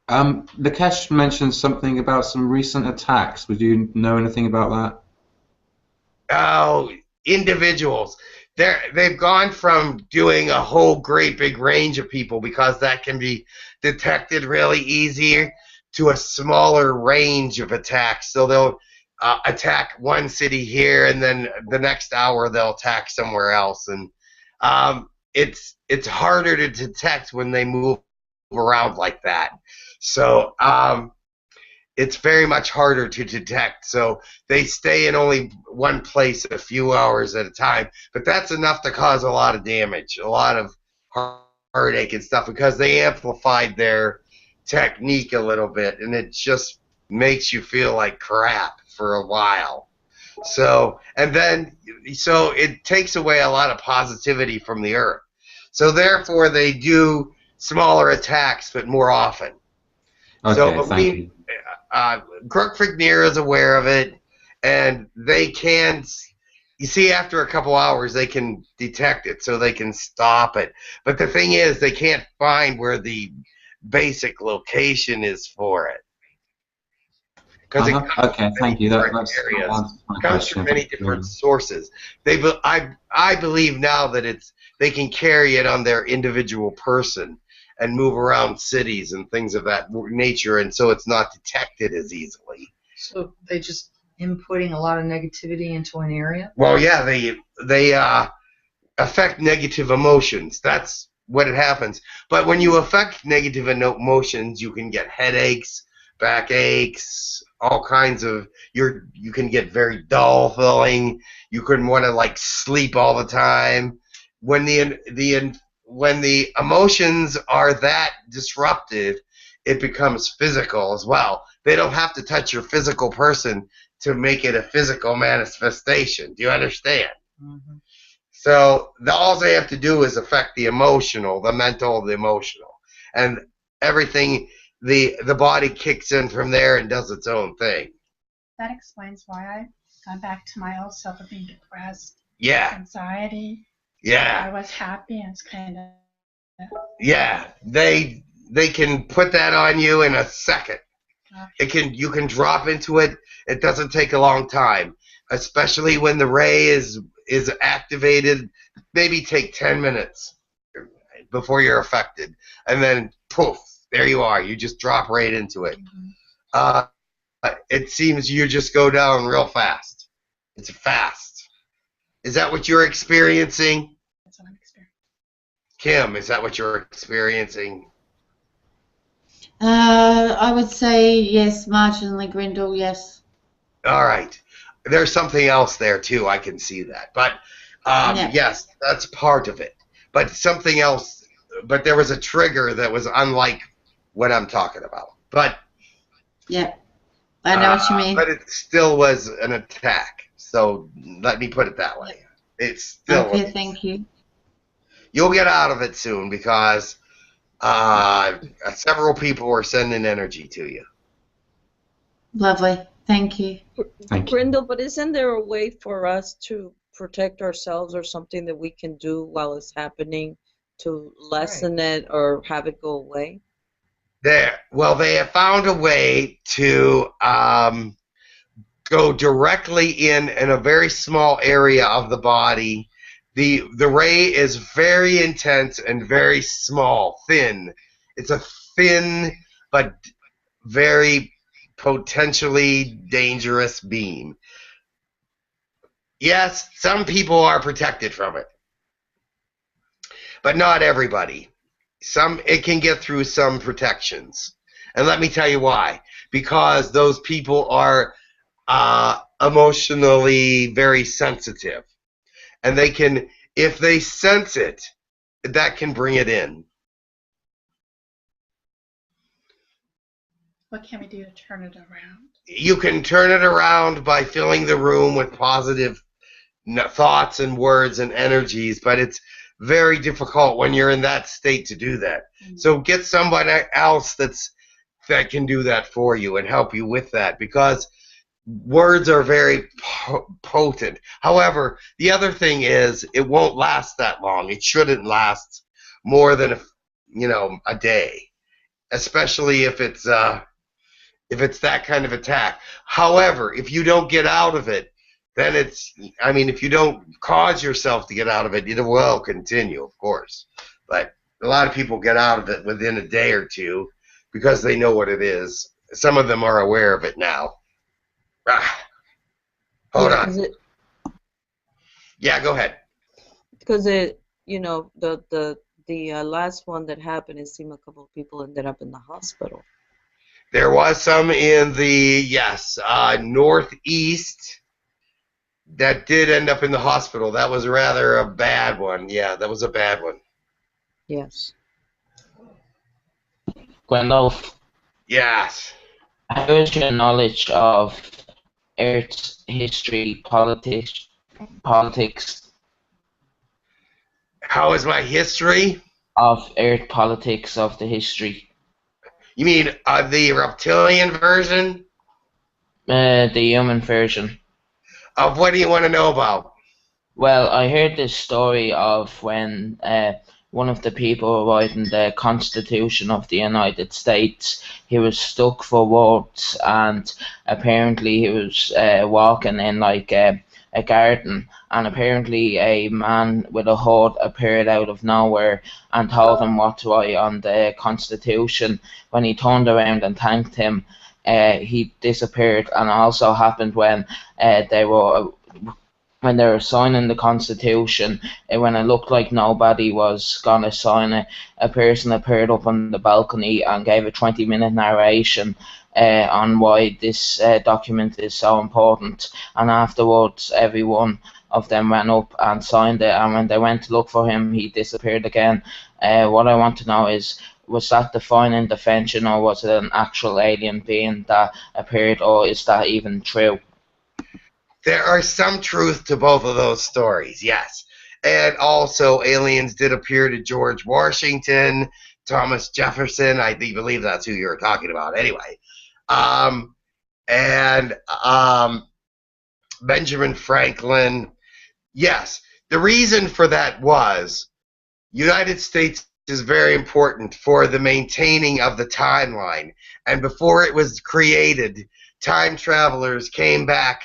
Lakesh mentioned something about some recent attacks. Would you know anything about that? Oh, individuals. They've gone from doing a whole great big range of people, because that can be detected really easier, to a smaller range of attacks. So they'll attack one city here, and then the next hour they'll attack somewhere else. And it's harder to detect when they move around like that. So it's very much harder to detect. So they stay in only one place a few hours at a time. But that's enough to cause a lot of damage, a lot of heartache and stuff, because they amplified their technique a little bit, and it just makes you feel like crap for a while. So it takes away a lot of positivity from the Earth. So therefore, they do smaller attacks, but more often. Okay, thank you. Girk Fitneer is aware of it, and they can. You see, after a couple hours, they can detect it, so they can stop it. But the thing is, they can't find where the basic location is for it. Because Okay, thank you. That areas. answers my It comes from question. many different sources. I believe now that they can carry it on their individual person and move around cities and things of that nature, and so it's not detected as easily. So they just inputting a lot of negativity into an area? Well, yeah, they affect negative emotions. That's what it happens. But when you affect negative emotions, you can get headaches, backaches, all kinds of. You can get very dull feeling. You couldn't want to like sleep all the time. When the emotions are that disruptive, it becomes physical as well. They don't have to touch your physical person to make it a physical manifestation. Do you understand? Mm-hmm. So all they have to do is affect the emotional, the mental, the emotional. And everything, the body kicks in from there and does its own thing. That explains why I got back to my old self of being depressed. Yeah. Anxiety. Yeah. I was happy and it's kind of. Yeah. They can put that on you in a second. You can drop into it. It doesn't take a long time, especially when the ray is activated. Maybe take 10 minutes before you're affected, and then poof, there you are. You just drop right into it. It seems you just go down real fast. It's fast. Is that what you're experiencing? That's what I'm experiencing. Kim, is that what you're experiencing? I would say yes, marginally, Grindal, yes. All right. There's something else there, too. I can see that. But, yes, that's part of it. But something else, but there was a trigger that was unlike what I'm talking about. But yeah, I know what you mean. But it still was an attack. So let me put it that way. It's still okay, thank you. You'll get out of it soon because several people are sending energy to you. Lovely. Thank you. Thank you. Grindal, but isn't there a way for us to protect ourselves or something that we can do while it's happening to lessen it or have it go away? They have found a way to go directly in a very small area of the body. The ray is very intense and very small, thin. It's a thin but very potentially dangerous beam. Yes, some people are protected from it, but not everybody. It can get through some protections. And let me tell you why. Because those people are emotionally very sensitive. And they can, if they sense it, that can bring it in. What can we do to turn it around? You can turn it around by filling the room with positive thoughts and words and energies, but it's very difficult when you're in that state to do that. Mm-hmm. So get somebody else that can do that for you and help you with that, because words are very potent. However, the other thing is it won't last that long. It shouldn't last more than a day, especially if it's that kind of attack. However, if you don't get out of it, then if you don't cause yourself to get out of it, it will continue, of course. But a lot of people get out of it within a day or two because they know what it is. Some of them are aware of it now. Hold on. Yeah, go ahead. Because the last one that happened, it seemed a couple of people ended up in the hospital. There was some in the, yes, northeast that did end up in the hospital. That was rather a bad one. Yeah, that was a bad one. Yes. Grindal, Yes. how is your knowledge of Earth's history, politics? How is my history? Of Earth politics, of the history. You mean the reptilian version? The human version. Of what do you want to know about? Well, I heard this story of when one of the people writing the Constitution of the United States, he was stuck for words, and apparently he was walking in like a garden, and apparently a man with a hood appeared out of nowhere and told him what to write on the Constitution. When he turned around and thanked him, he disappeared. And it also happened when they were signing the Constitution, when it looked like nobody was going to sign it, a person appeared up on the balcony and gave a 20-minute narration on why this document is so important. And afterwards, every one of them ran up and signed it. And when they went to look for him, he disappeared again. What I want to know is, was that divine intervention, or was it an actual alien being that appeared, or is that even true? There are some truth to both of those stories, yes. And also, aliens did appear to George Washington, Thomas Jefferson. I believe that's who you were talking about. Anyway, and Benjamin Franklin. Yes, the reason for that was United States is very important for the maintaining of the timeline. And before it was created, time travelers came back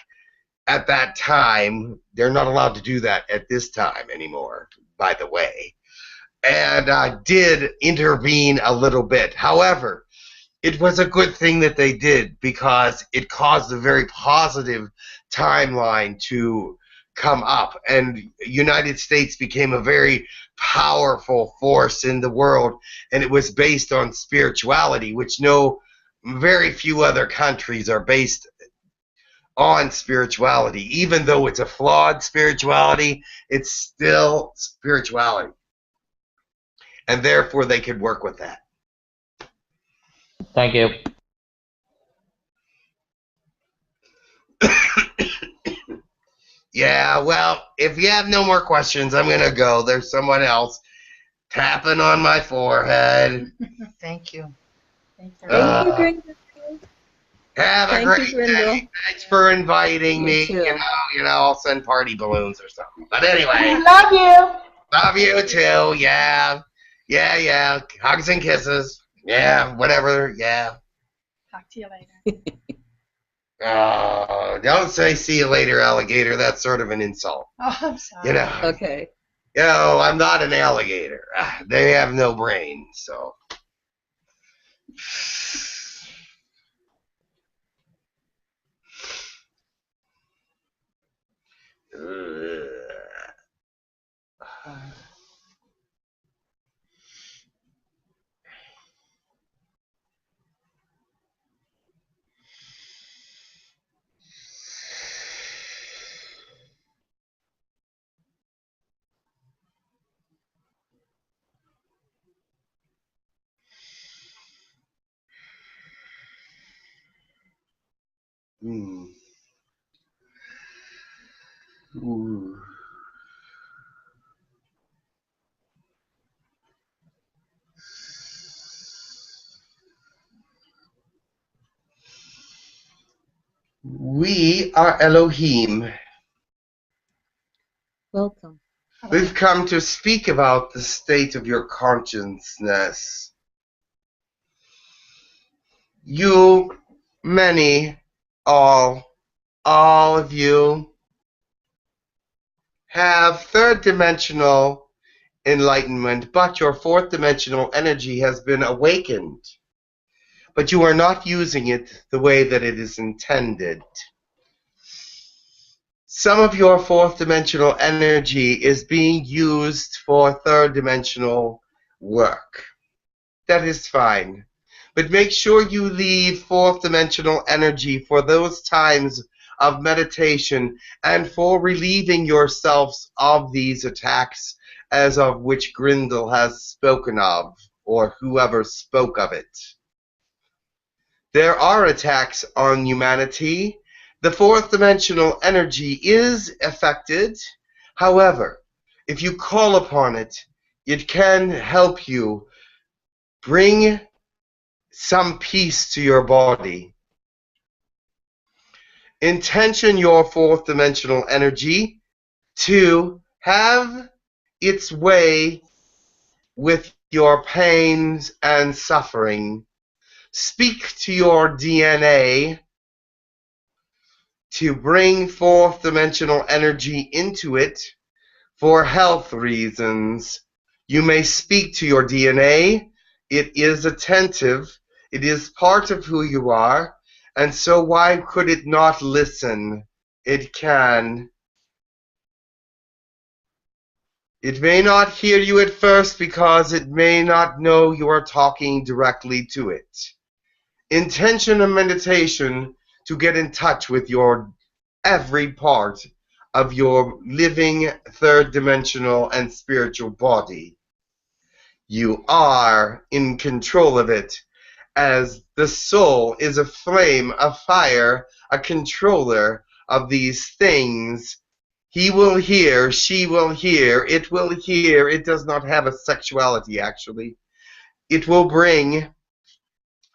at that time. They're not allowed to do that at this time anymore, by the way, and did intervene a little bit. However, it was a good thing that they did, because it caused a very positive timeline to come up, and United States became a very powerful force in the world, and it was based on spirituality, which very few other countries are based on spirituality. Even though it's a flawed spirituality, it's still spirituality, and therefore they could work with that. Thank you. Yeah, well, if you have no more questions, I'm going to go. There's someone else tapping on my forehead. Thank you. Thank you, Grindal. Have a great day. Thanks for inviting me. too. I'll send party balloons or something. But anyway. Love you. Love you too. Yeah. Yeah. Hugs and kisses. Yeah, whatever. Yeah. Talk to you later. Oh, don't say see you later, alligator. That's sort of an insult. Oh, I'm sorry. Okay. I'm not an alligator. They have no brain, so. Ooh. We are Elohim. Welcome. We've come to speak about the state of your consciousness. You, many, all of you have third-dimensional enlightenment, but your fourth-dimensional energy has been awakened. But you are not using it the way that it is intended. Some of your fourth-dimensional energy is being used for third-dimensional work. That is fine. But make sure you leave fourth dimensional energy for those times of meditation and for relieving yourselves of these attacks, as of which Grindal has spoken of, or whoever spoke of it. There are attacks on humanity. The fourth dimensional energy is affected. However, if you call upon it, it can help you bring some peace to your body. Intention your fourth dimensional energy to have its way with your pains and suffering. Speak to your DNA to bring fourth dimensional energy into it for health reasons. You may speak to your DNA. It is attentive. It is part of who you are. And so why could it not listen? It can. It may not hear you at first because it may not know you are talking directly to it. Intention and meditation to get in touch with your every part of your living third dimensional and spiritual body. You are in control of it, as the soul is a flame, a fire, a controller of these things. He will hear, she will hear, it will hear. It does not have a sexuality, actually. It will bring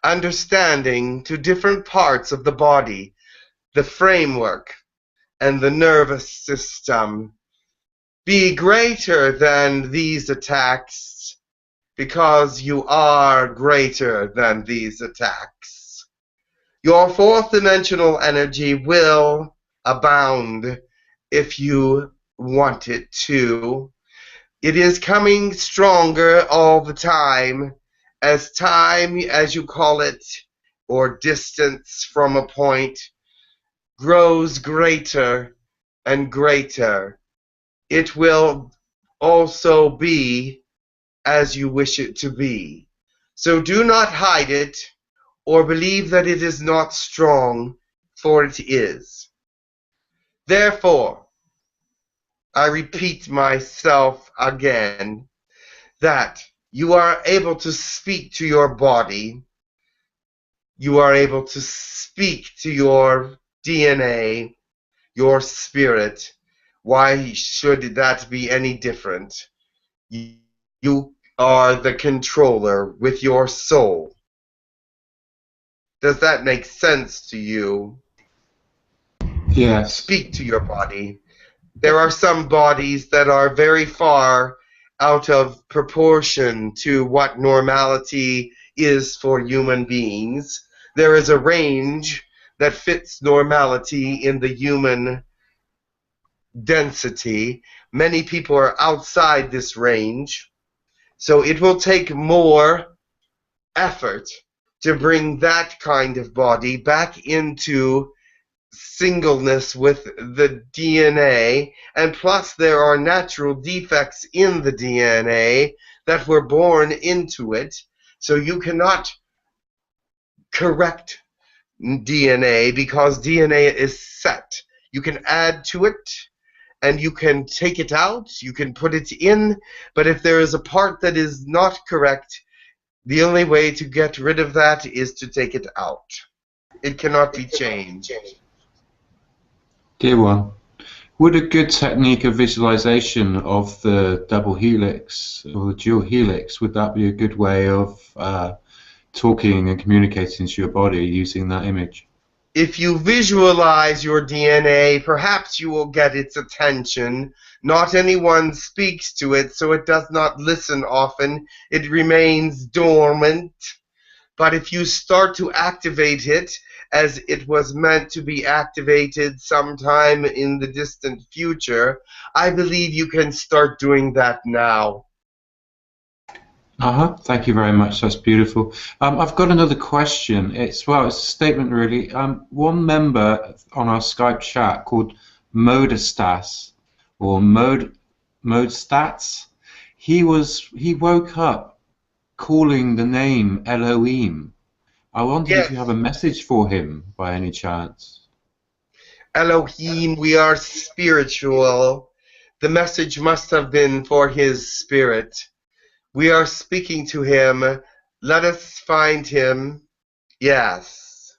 understanding to different parts of the body, the framework, and the nervous system. Be greater than these attacks, because you are greater than these attacks. Your fourth dimensional energy will abound if you want it to. It is coming stronger all the time, as you call it, or distance from a point, grows greater and greater. It will also be as you wish it to be. So do not hide it or believe that it is not strong, for it is. Therefore, I repeat myself again, that you are able to speak to your body, you are able to speak to your DNA, your spirit. Why should that be any different? You are the controller with your soul. Does that make sense to you? Yes. Speak to your body. There are some bodies that are very far out of proportion to what normality is for human beings. There is a range that fits normality in the human density. Many people are outside this range, so it will take more effort to bring that kind of body back into singleness with the DNA, and plus there are natural defects in the DNA that were born into it, so you cannot correct DNA because DNA is set. You can add to it and you can take it out, you can put it in, but if there is a part that is not correct, the only way to get rid of that is to take it out. It cannot be changed. Dear one, would a good technique of visualization of the double helix or the dual helix, would that be a good way of talking and communicating to your body using that image? If you visualize your DNA, perhaps you will get its attention. Not anyone speaks to it, so it does not listen often. It remains dormant. But if you start to activate it, as it was meant to be activated sometime in the distant future, I believe you can start doing that now. Thank you very much. That's beautiful. I've got another question. It's a statement really. One member on our Skype chat called Modestas or Modestats. He woke up calling the name Elohim I wondered if you have a message for him by any chance. Elohim, we are spiritual. The message must have been for his spirit. We are speaking to him. Let us find him. Yes.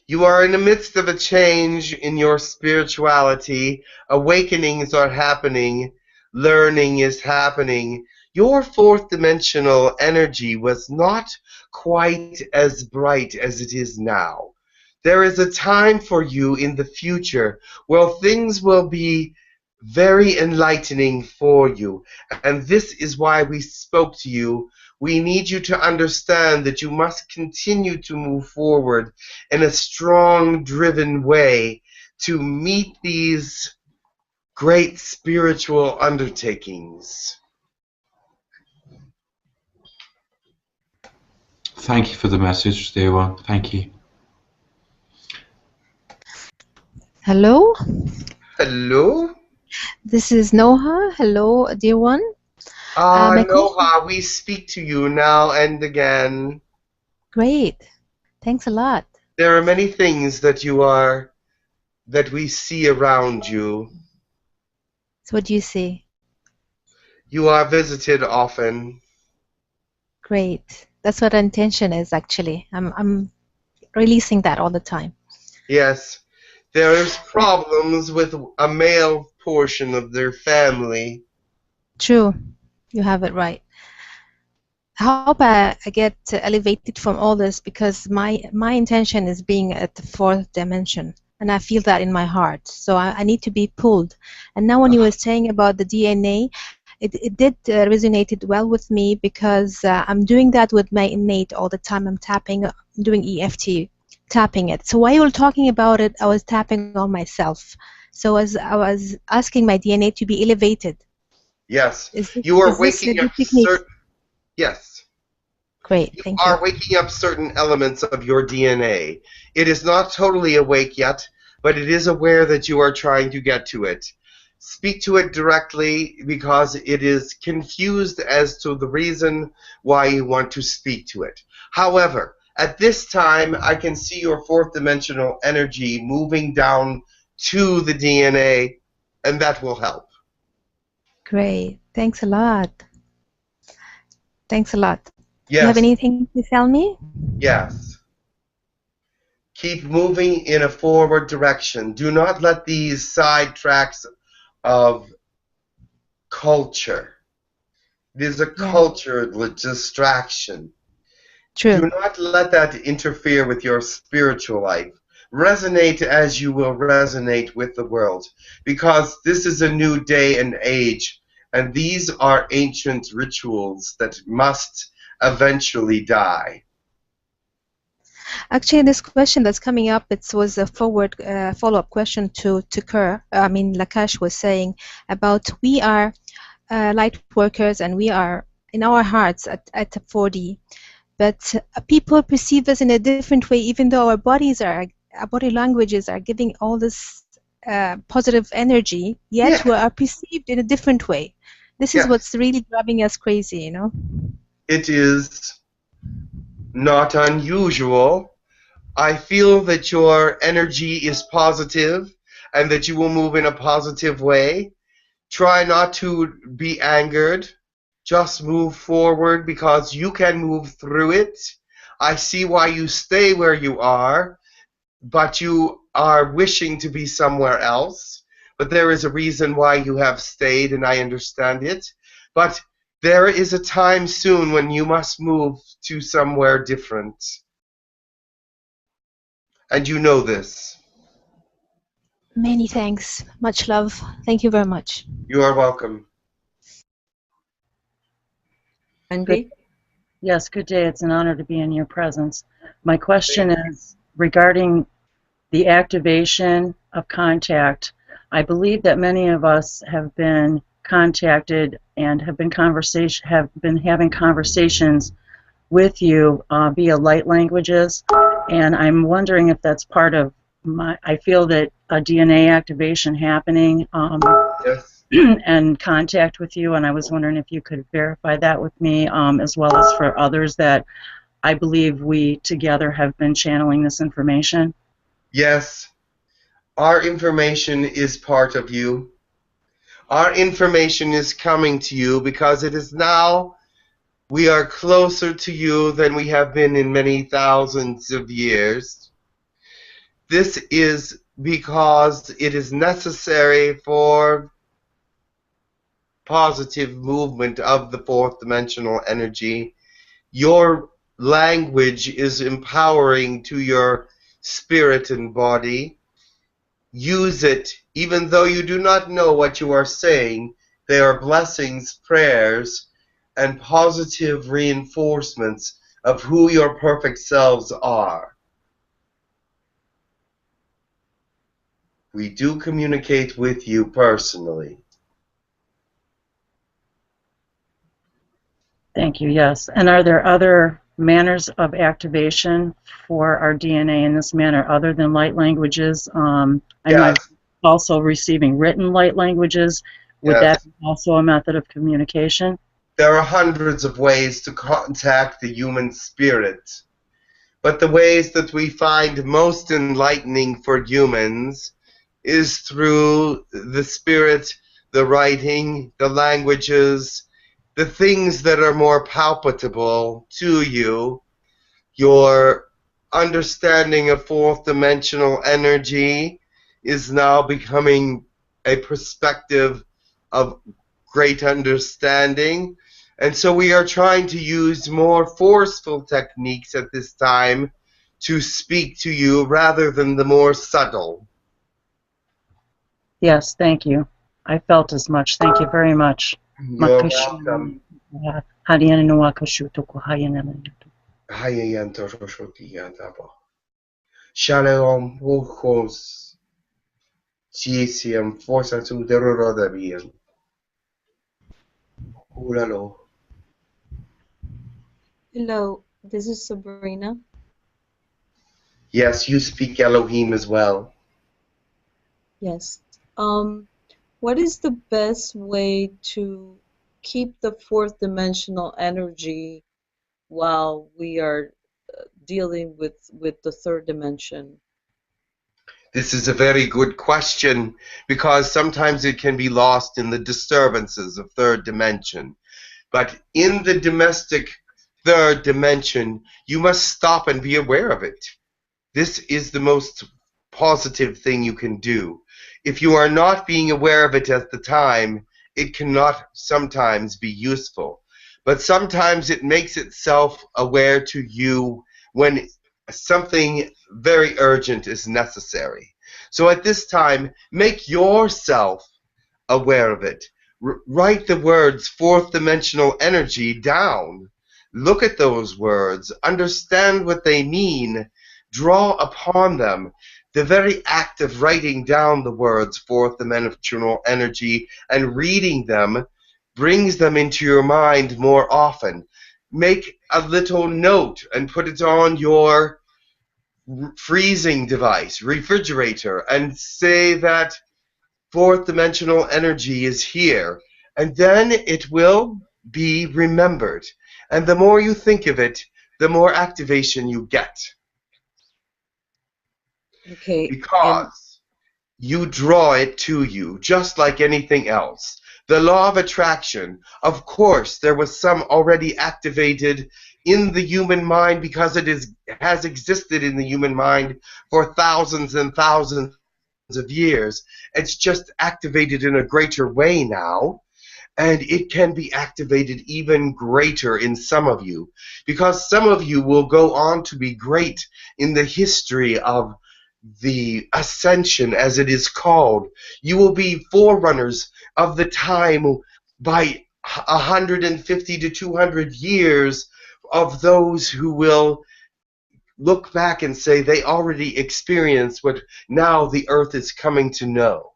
You are in the midst of a change in your spirituality. Awakenings are happening. Learning is happening. Your fourth dimensional energy was not quite as bright as it is now. There is a time for you in the future where things will be very enlightening for you. And this is why we spoke to you. We need you to understand that you must continue to move forward in a strong, driven way to meet these great spiritual undertakings. Thank you for the message, dear one. Thank you. Hello? Hello? This is Noha. Hello, dear one. Noha, we speak to you now and again. Great. Thanks a lot. There are many things that we see around you. So what do you see? You are visited often. Great. That's what our intention is, actually. I'm releasing that all the time. Yes. There is problems with a male portion of their family. True. You have it right. I hope I get elevated from all this, because my intention is being at the fourth dimension, and I feel that in my heart. So I need to be pulled. And now when you were saying about the DNA, it did resonate well with me, because I'm doing that with my innate all the time. I'm tapping, doing EFT, tapping it. So while you were talking about it, I was tapping on myself. So as I was asking my DNA to be elevated. Yes. You are waking up certain... Yes. Great, thank you. You are waking up certain elements of your DNA. It is not totally awake yet, but it is aware that you are trying to get to it. Speak to it directly, because it is confused as to the reason why you want to speak to it. However, at this time, I can see your fourth dimensional energy moving down to the DNA, and that will help. Great. Thanks a lot. Thanks a lot. Yes. Do you have anything to tell me? Yes. Keep moving in a forward direction. Do not let these sidetracks of culture. There's a culture distraction. True. Do not let that interfere with your spiritual life. Resonate as you will resonate with the world, because this is a new day and age, and these are ancient rituals that must eventually die. Actually, this question that's coming up, it was a forward follow-up question to Tekkrr. Lakesh was saying about we are light workers, and we are in our hearts at 4D, but people perceive us in a different way, even though our body languages are giving all this positive energy, yet we are perceived in a different way. This is what's really driving us crazy, you know? It is not unusual. I feel that your energy is positive and that you will move in a positive way. Try not to be angered. Just move forward, because you can move through it. I see why you stay where you are, but you are wishing to be somewhere else. But there is a reason why you have stayed, and I understand it. But there is a time soon when you must move to somewhere different. And you know this. Many thanks. Much love. Thank you very much. You are welcome. Wendy? Yes, good day. It's an honor to be in your presence. My question is regarding the activation of contact. I believe that many of us have been contacted and have been having conversations with you via light languages, and I'm wondering if that's part of I feel that a DNA activation happening and contact with you, and I was wondering if you could verify that with me, as well as for others that I believe we together have been channeling this information. Yes, our information is part of you. Our information is coming to you because it is now we are closer to you than we have been in many thousands of years. This is because it is necessary for positive movement of the fourth dimensional energy. Your language is empowering to your spirit and body. Use it, even though you do not know what you are saying. They are blessings, prayers, and positive reinforcements of who your perfect selves are. We do communicate with you personally. Thank you, yes. And are there other manners of activation for our DNA in this manner other than light languages? I might also receiving written light languages. Would that be also a method of communication? There are hundreds of ways to contact the human spirit. But the ways that we find most enlightening for humans is through the spirit, the writing, the languages, the things that are more palpable to you. Your understanding of fourth dimensional energy is now becoming a perspective of great understanding. And so we are trying to use more forceful techniques at this time to speak to you rather than the more subtle. Yes, thank you. I felt as much. Thank you very much. You're welcome. Shalom, Hucos, Chisium, Forza to the Rodabian. Hucolo. Hello, this is Sabrina. Yes, you speak Elohim as well. Yes. What is the best way to keep the fourth dimensional energy while we are dealing with the third dimension? This is a very good question because sometimes it can be lost in the disturbances of third dimension. But in the domestic third dimension, you must stop and be aware of it. This is the most positive thing you can do. If you are not being aware of it at the time, it cannot sometimes be useful. But sometimes it makes itself aware to you when something very urgent is necessary. So at this time, make yourself aware of it. Write the words fourth dimensional energy down. Look at those words. Understand what they mean. Draw upon them. The very act of writing down the words fourth dimensional energy and reading them brings them into your mind more often. Make a little note and put it on your freezing device, refrigerator, and say that fourth dimensional energy is here. And then it will be remembered. And the more you think of it, the more activation you get. Okay. Because you draw it to you, just like anything else. The law of attraction, of course, there was some already activated in the human mind because it has existed in the human mind for thousands and thousands of years. It's just activated in a greater way now. And it can be activated even greater in some of you, because some of you will go on to be great in the history of the ascension, as it is called. You will be forerunners of the time by 150 to 200 years of those who will look back and say they already experienced what now the earth is coming to know.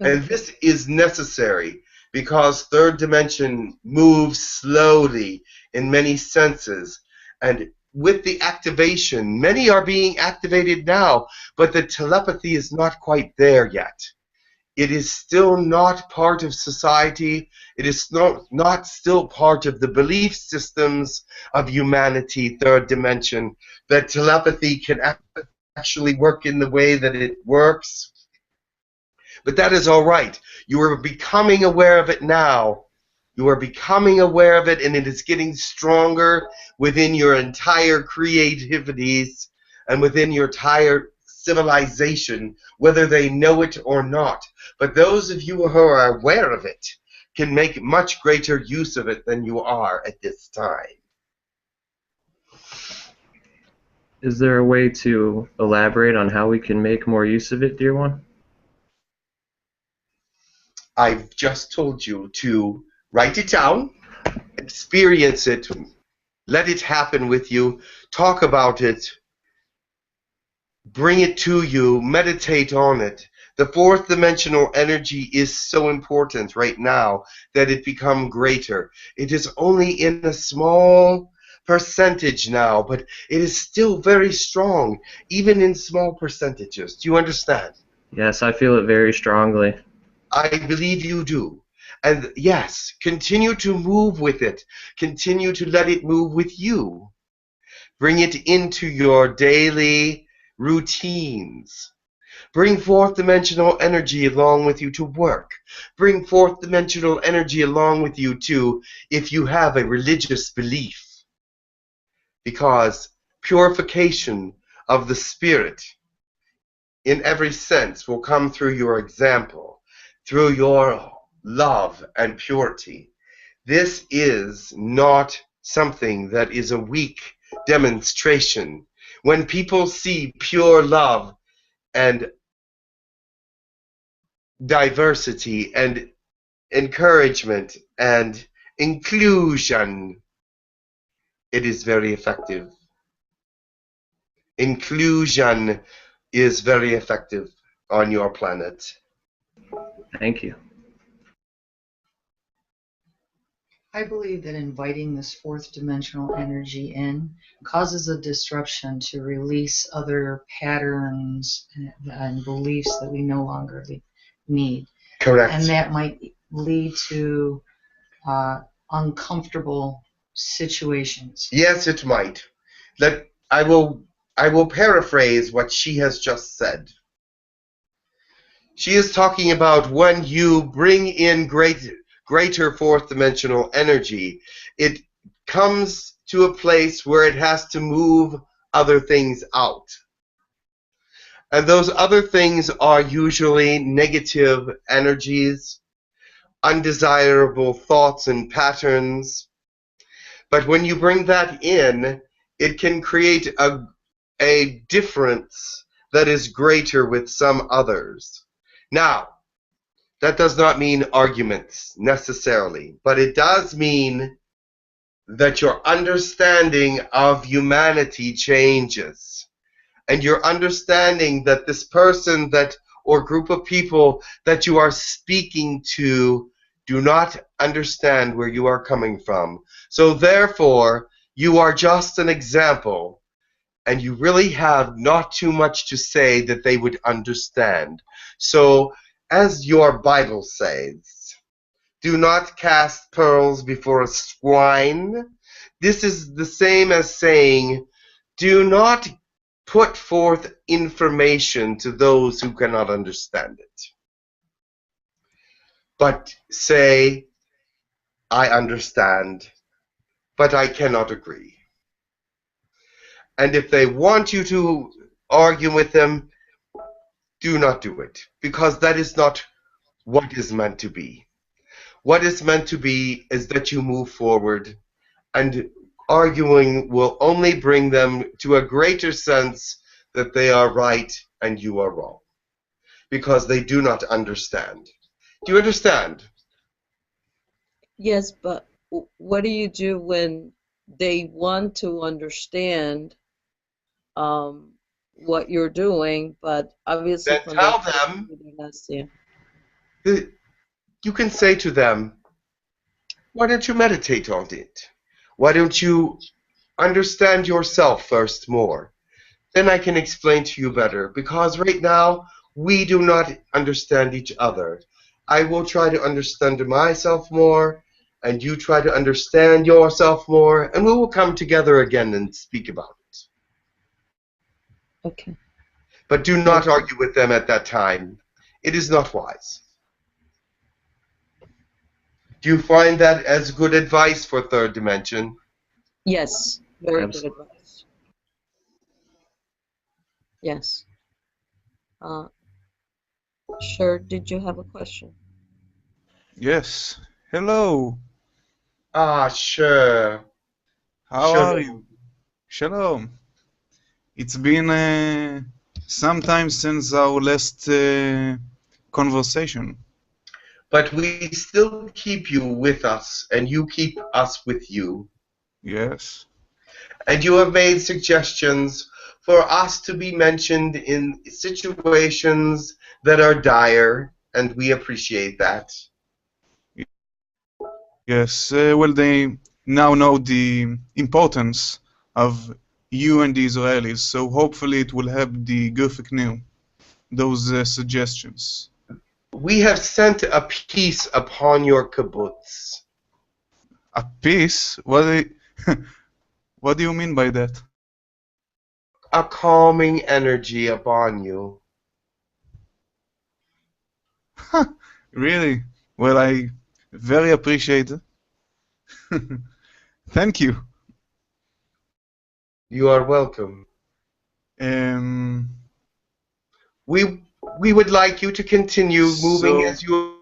And this is necessary because third dimension moves slowly in many senses. And with the activation, many are being activated now, but the telepathy is not quite there yet. It is still not part of society. It is not still part of the belief systems of humanity, third dimension, that telepathy can actually work in the way that it works. But that is all right. You are becoming aware of it now. You are becoming aware of it, and it is getting stronger within your entire creativities and within your entire civilization, whether they know it or not. But those of you who are aware of it can make much greater use of it than you are at this time. Is there a way to elaborate on how we can make more use of it, dear one? I've just told you to write it down, experience it, let it happen with you, talk about it, bring it to you, meditate on it. The fourth dimensional energy is so important right now that it become greater. It is only in a small percentage now, but it is still very strong, even in small percentages. Do you understand? Yes, I feel it very strongly. I believe you do. And yes, continue to move with it. Continue to let it move with you. Bring it into your daily routines. Bring fourth dimensional energy along with you to work. Bring fourth dimensional energy along with you to, if you have a religious belief. Because purification of the spirit in every sense will come through your example, through your love and purity. This is not something that is a weak demonstration. When people see pure love and diversity and encouragement and inclusion, it is very effective. Inclusion is very effective on your planet. Thank you. I believe that inviting this fourth dimensional energy in causes a disruption to release other patterns and beliefs that we no longer need. Correct. And that might lead to uncomfortable situations. Yes, it might. I will paraphrase what she has just said. She is talking about when you bring in greater fourth dimensional energy, it comes to a place where it has to move other things out. And those other things are usually negative energies, undesirable thoughts and patterns. But when you bring that in, it can create a difference that is greater with some others. Now, that does not mean arguments necessarily, but it does mean that your understanding of humanity changes. And your understanding that this person or group of people that you are speaking to do not understand where you are coming from. So therefore, you are just an example, and you really have not too much to say that they would understand. So, as your Bible says, do not cast pearls before a swine. This is the same as saying, do not put forth information to those who cannot understand it. But say, I understand, but I cannot agree. And if they want you to argue with them, do not do it, because that is not what is meant to be. What is meant to be is that you move forward, and arguing will only bring them to a greater sense that they are right and you are wrong, because they do not understand. Do you understand? Yes, but what do you do when they want to understand what you're doing, but obviously then tell them, you can say to them, why don't you meditate on it? Why don't you understand yourself first more? Then I can explain to you better, because right now we do not understand each other. I will try to understand myself more, and you try to understand yourself more, and we will come together again and speak about it. Okay. But do not argue with them at that time. It is not wise. Do you find that as good advice for third dimension? Yes, very good advice. Yes. Sure, did you have a question? Yes. Hello. Ah, sure. How Shalom. are you? Shalom. It's been some time since our last conversation. But we still keep you with us, and you keep us with you. Yes. And you have made suggestions for us to be mentioned in situations that are dire, and we appreciate that. Yes. Well, they now know the importance of you and the Israelis, so hopefully it will help the Girk Fitneer, those suggestions. We have sent a peace upon your kibbutz. A peace? What do you mean by that? A calming energy upon you. Really? Well, I very appreciate it. Thank you. You are welcome. We would like you to continue moving as you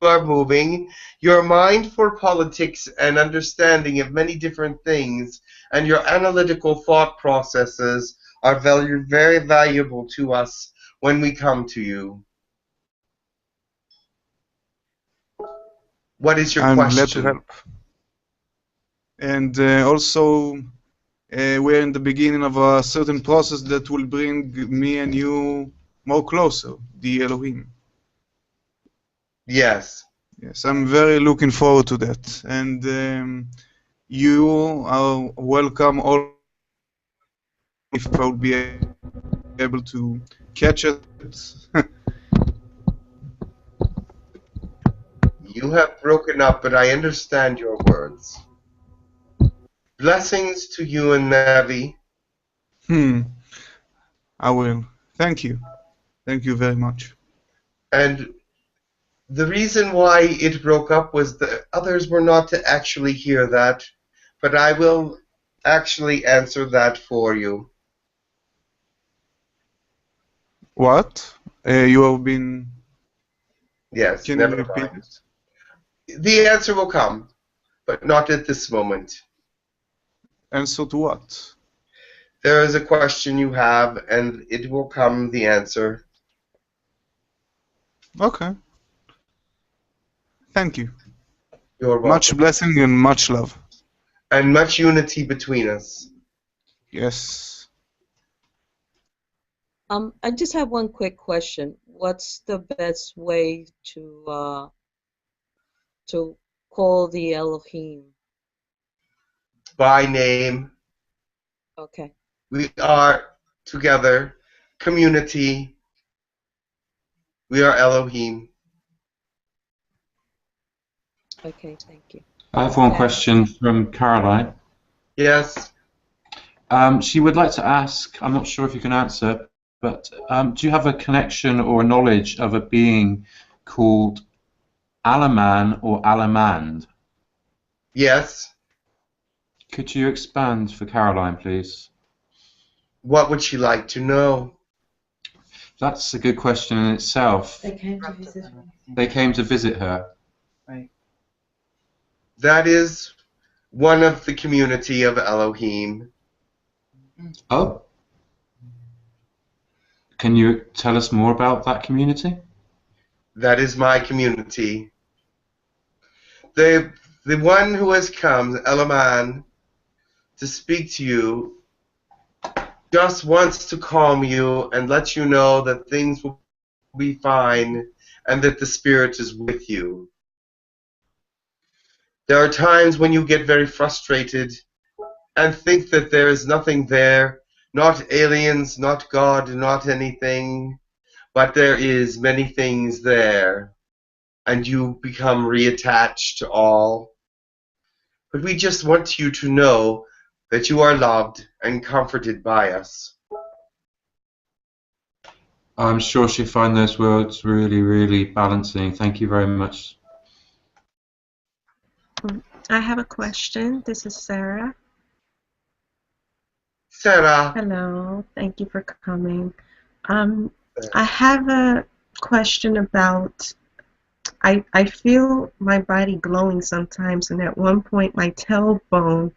are moving. Your mind for politics and understanding of many different things and your analytical thought processes are very valuable to us when we come to you. What is your I'm question? glad to help. And also, we're in the beginning of a certain process that will bring me and you more closer, the Elohim. Yes. Yes, I'm very looking forward to that. And you are welcome all if I'll be able to catch it. You have broken up, but I understand your words. Blessings to you and Navi. I will. Thank you. Thank you very much. And the reason why it broke up was that others were not to actually hear that, but I will actually answer that for you. What? You have been... Yes, Can never you repeat mind. it? The answer will come, but not at this moment. Answer to what? There is a question you have, and it will come the answer. Okay. Thank you. You're welcome. Much blessing and much love. And much unity between us. Yes. I just have one quick question. What's the best way to call the Elohim? By name. Okay. We are together, community. We are Elohim. Okay, thank you. I have one question from Caroline. Yes. She would like to ask, I'm not sure if you can answer, but do you have a connection or a knowledge of a being called Alaman or Alamand? Yes. Could you expand for Caroline, please? What would she like to know? That's a good question in itself. They came to visit her. They came to visit her. Right. That is one of the community of Elohim. Oh. Can you tell us more about that community? That is my community. The one who has come, Elaman, to speak to you, just wants to calm you and let you know that things will be fine and that the Spirit is with you. There are times when you get very frustrated and think that there is nothing there, not aliens, not God, not anything. but there is many things there, and you become reattached to all. But we just want you to know that you are loved and comforted by us. I'm sure she'll find those words really, really balancing. Thank you very much. I have a question. This is Sarah. Sarah. Hello. Thank you for coming. I have a question about, I feel my body glowing sometimes, and at one point my tailbone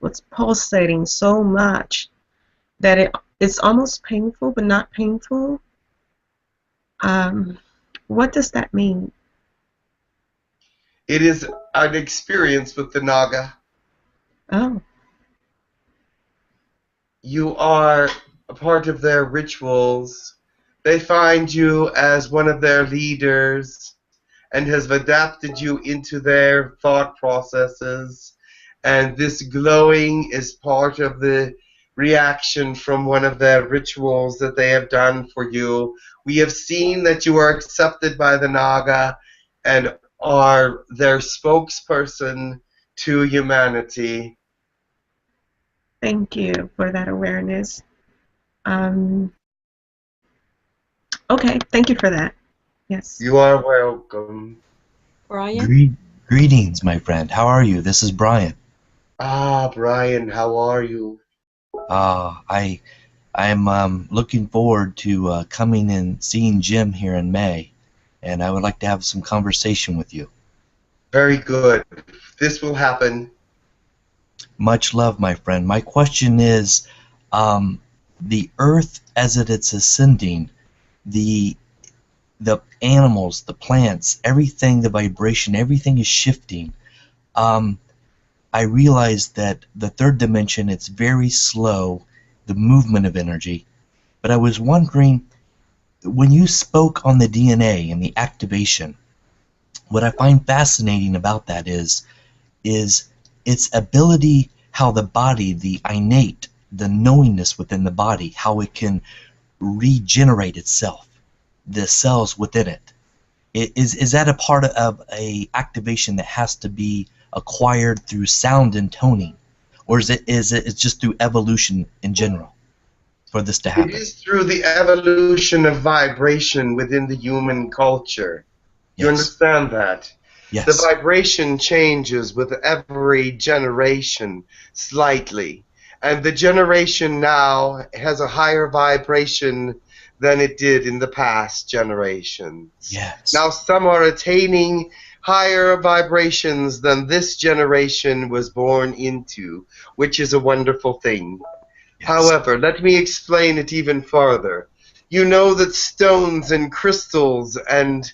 was pulsating so much that it's almost painful, but not painful. What does that mean? It is an experience with the Naga. Oh. You are a part of their rituals. They find you as one of their leaders and has adapted you into their thought processes. And this glowing is part of the reaction from one of their rituals that they have done for you. We have seen that you are accepted by the Naga and are their spokesperson to humanity. Thank you for that awareness. Okay, thank you for that. Yes. You are welcome. Brian? Greetings, my friend. How are you? This is Brian. Ah, Brian, how are you? I'm looking forward to coming and seeing Jim here in May, and I would like to have some conversation with you. Very good. This will happen. Much love, my friend. My question is, the Earth as it's ascending, the animals, the plants, everything, the vibration, everything is shifting. I realize that the third dimension, it's very slow, the movement of energy. But I was wondering, when you spoke on the DNA and the activation, what I find fascinating about that is its ability, how the body, the innate, the knowingness within the body, how it can regenerate itself, the cells within it. Is that a part of a activation that has to be acquired through sound and toning, or is it just through evolution in general for this to happen? It is through the evolution of vibration within the human culture. You understand that? Yes. The vibration changes with every generation slightly. And the generation now has a higher vibration than it did in the past generations. Yes. Now some are attaining higher vibrations than this generation was born into, which is a wonderful thing. Yes. However, let me explain it even further. You know that stones and crystals and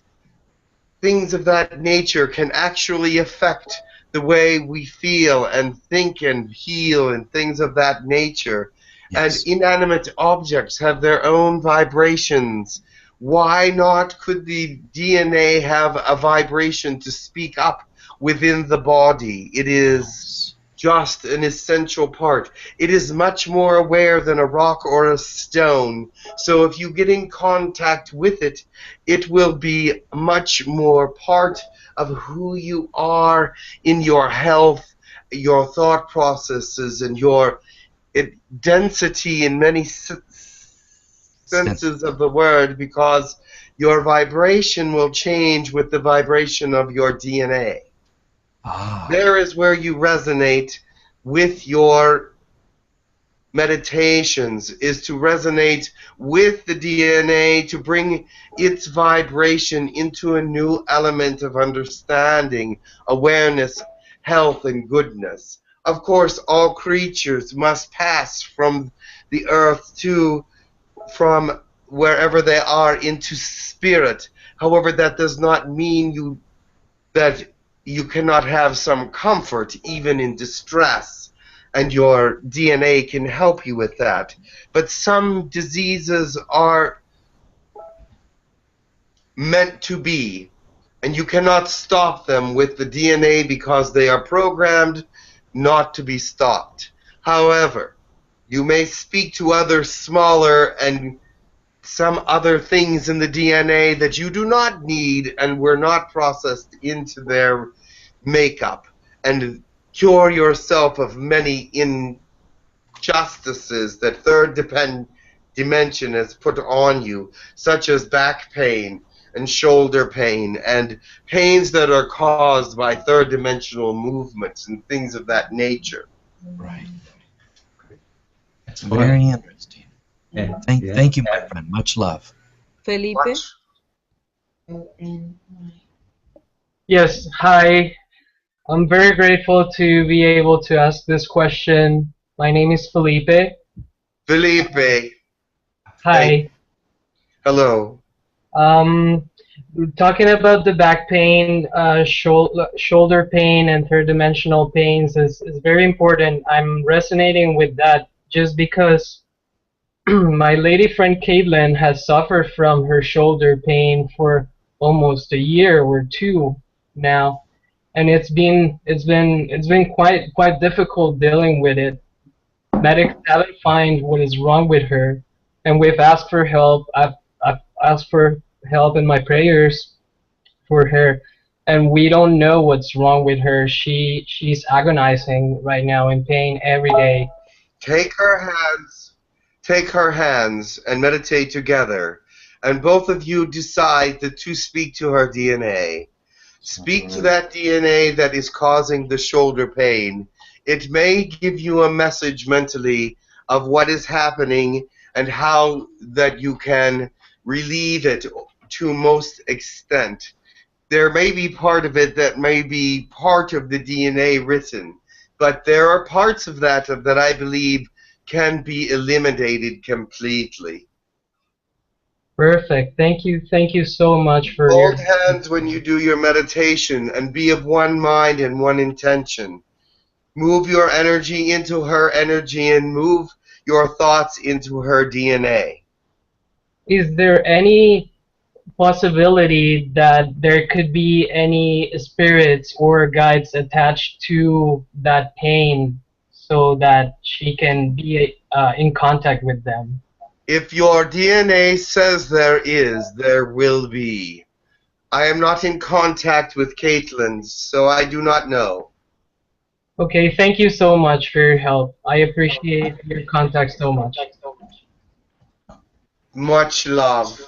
things of that nature can actually affect the way we feel and think and heal and things of that nature. Yes. And inanimate objects have their own vibrations. Why not could the DNA have a vibration to speak up within the body? It is just an essential part. It is much more aware than a rock or a stone. So if you get in contact with it, it will be much more part of who you are in your health, your thought processes, and your density in many senses of the word, because your vibration will change with the vibration of your DNA. There is where you resonate with your meditations, is to resonate with the DNA, to bring its vibration into a new element of understanding, awareness, health, and goodness. Of course, all creatures must pass from the earth from wherever they are into spirit. However, that does not mean that you cannot have some comfort even in distress, and your DNA can help you with that. But some diseases are meant to be, and you cannot stop them with the DNA because they are programmed not to be stopped. However, you may speak to other smaller and some other things in the DNA that you do not need and were not processed into their makeup, and cure yourself of many injustices that third dimension has put on you, such as back pain and shoulder pain and pains that are caused by third dimensional movements and things of that nature. Right. That's very interesting. Thank you, my friend. Much love. Felipe? Yes, hi. I'm very grateful to be able to ask this question. My name is Felipe. Felipe. Hi. Hello. Talking about the back pain, shoulder pain, and third dimensional pains is very important. I'm resonating with that just because my lady friend Caitlin has suffered from her shoulder pain for almost a year or two now, and it's been quite difficult dealing with it. Medics haven't found what is wrong with her, and we've asked for help. I've asked for help in my prayers for her, and we don't know what's wrong with her. She's agonizing right now in pain every day. Take her hands and meditate together, and both of you decide to speak to her DNA. Speak to that DNA that is causing the shoulder pain. It may give you a message mentally of what is happening and how that you can relieve it to most extent. There may be part of it that may be part of the DNA written, but there are parts of that I believe can be eliminated completely. Perfect. Thank you so much for Hold hands when you do your meditation and be of one mind and one intention. Move your energy into her energy and move your thoughts into her DNA. Is there any possibility that there could be any spirits or guides attached to that pain so that she can be in contact with them? If your DNA says there is, there will be. I am not in contact with Caitlin, so I do not know. Okay, thank you so much for your help. I appreciate your contact so much. Much love.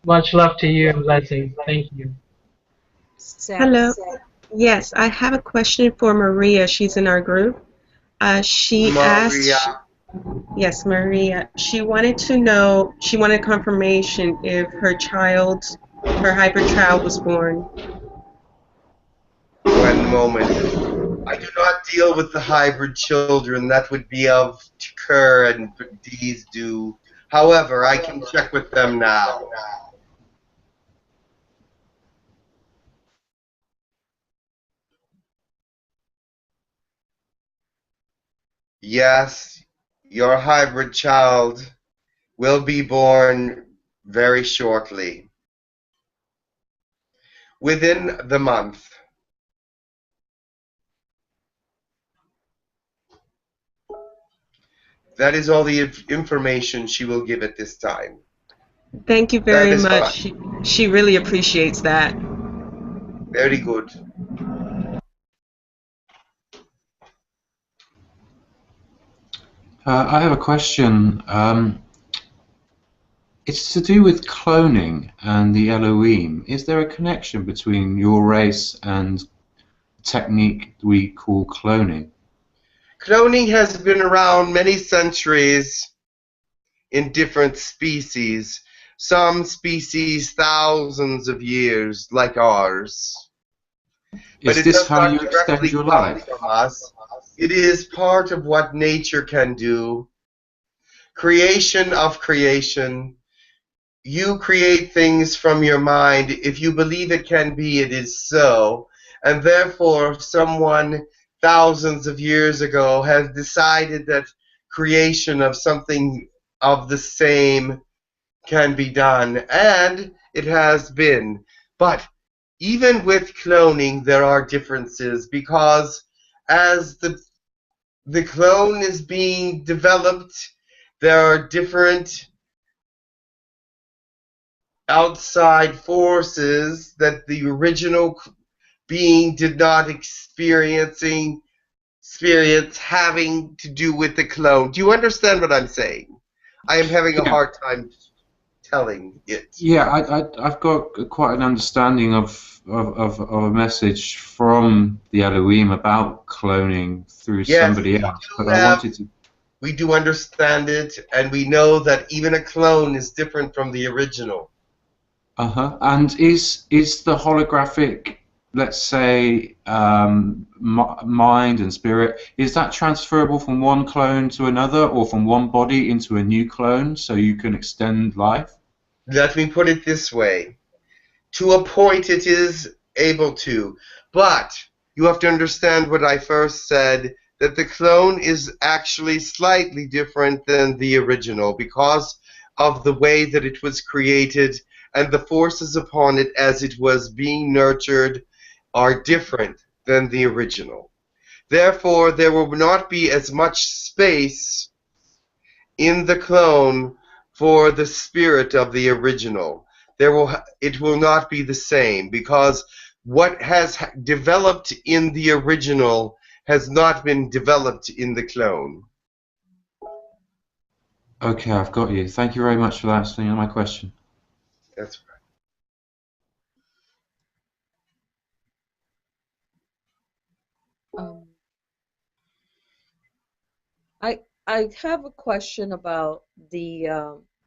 Much love to you and blessings. Thank you. Hello. Yes, I have a question for Maria. She's in our group. She asked. Yes, Maria. She wanted to know. She wanted confirmation if her hybrid child was born. One moment. I do not deal with the hybrid children. That would be of Tekkrr and these do. However, I can check with them now. Yes, your hybrid child will be born very shortly. Within the month. That is all the information she will give at this time. Thank you very much. She really appreciates that. Very good. I have a question. It's to do with cloning and the Elohim. Is there a connection between your race and the technique we call cloning? Cloning has been around many centuries in different species. Some species thousands of years, like ours. Is this how you extend your life? From us. It is part of what nature can do. Creation of creation. You create things from your mind. If you believe it can be, it is so. And therefore, someone thousands of years ago has decided that creation of something of the same can be done. And it has been. But even with cloning, there are differences, because as the clone is being developed, there are different outside forces that the original being did not experience having to do with the clone. Do you understand what I'm saying? I am having a hard time telling it. Yeah, I've got quite an understanding of a message from the Elohim about cloning through somebody else, but I wanted to. We do understand it, and we know that even a clone is different from the original. And is the holographic, let's say, mind and spirit, is that transferable from one clone to another, or from one body into a new clone, so you can extend life? Let me put it this way. To a point it is able to, but you have to understand what I first said, that the clone is actually slightly different than the original because of the way that it was created, and the forces upon it as it was being nurtured are different than the original. Therefore, there will not be as much space in the clone for the spirit of the original. It will not be the same, because what has developed in the original has not been developed in the clone. Okay, I've got you. Thank you very much for answering my question. That's I have a question about the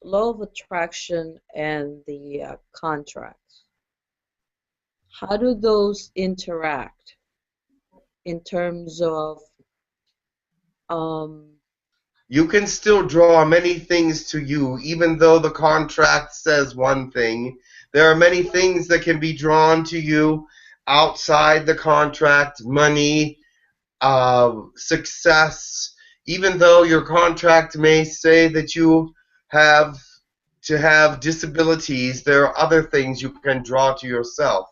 law of attraction and the contracts. How do those interact in terms of you can still draw many things to you, even though the contract says one thing. There are many things that can be drawn to you outside the contract: money, success. Even though your contract may say that you have to have disabilities, there are other things you can draw to yourself.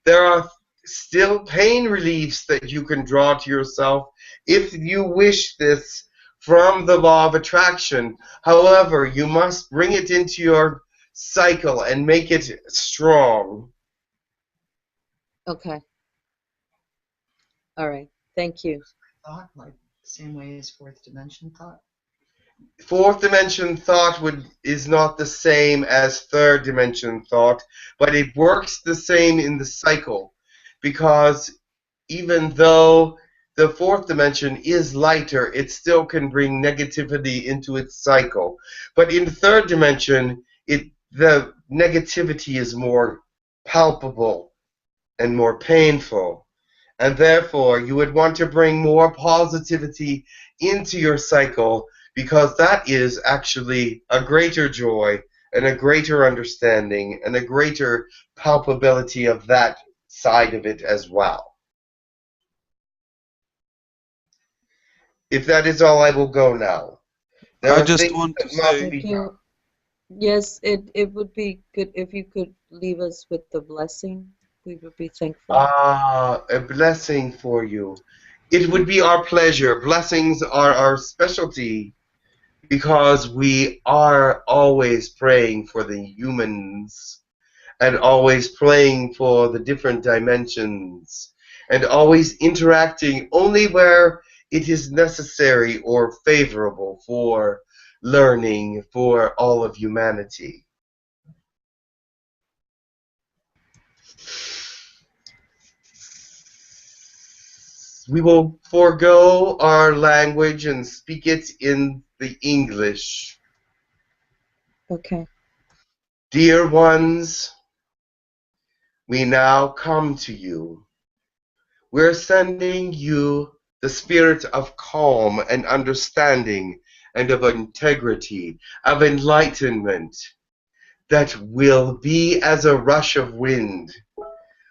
There are still pain reliefs that you can draw to yourself if you wish this from the law of attraction. However, you must bring it into your cycle and make it strong. Okay. All right. Thank you. Thought, like the same way as fourth dimension thought? Fourth dimension thought is not the same as third dimension thought, but it works the same in the cycle, because even though the fourth dimension is lighter, it still can bring negativity into its cycle. But in the third dimension, the negativity is more palpable and more painful. And therefore, you would want to bring more positivity into your cycle, because that is actually a greater joy and a greater understanding and a greater palpability of that side of it as well. If that is all, I will go now. I just want to say... Thank you. Yes, it would be good if you could leave us with the blessing. We would be thankful. A blessing for you. It would be our pleasure. Blessings are our specialty, because we are always praying for the humans, and always praying for the different dimensions, and always interacting only where it is necessary or favorable for learning for all of humanity. We will forego our language and speak it in the English. Okay. Dear ones, we now come to you. We're sending you the spirit of calm and understanding and of integrity, of enlightenment, that will be as a rush of wind.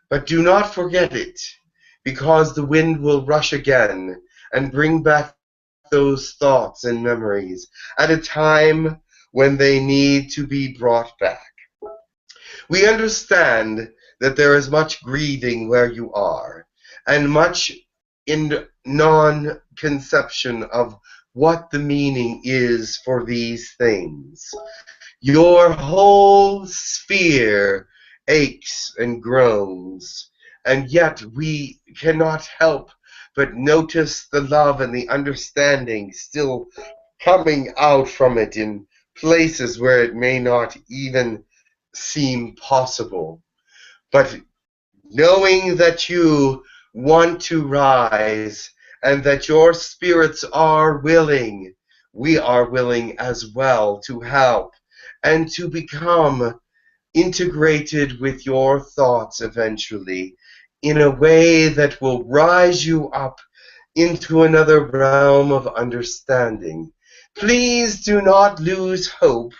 But do not forget it, because the wind will rush again and bring back those thoughts and memories at a time when they need to be brought back. We understand that there is much grieving where you are, and much in non-conception of what the meaning is for these things. Your whole sphere aches and groans, and yet we cannot help but notice the love and the understanding still coming out from it in places where it may not even seem possible. But knowing that you want to rise and that your spirits are willing, we are willing as well to help and to become integrated with your thoughts eventually in a way that will rise you up into another realm of understanding. Please do not lose hope.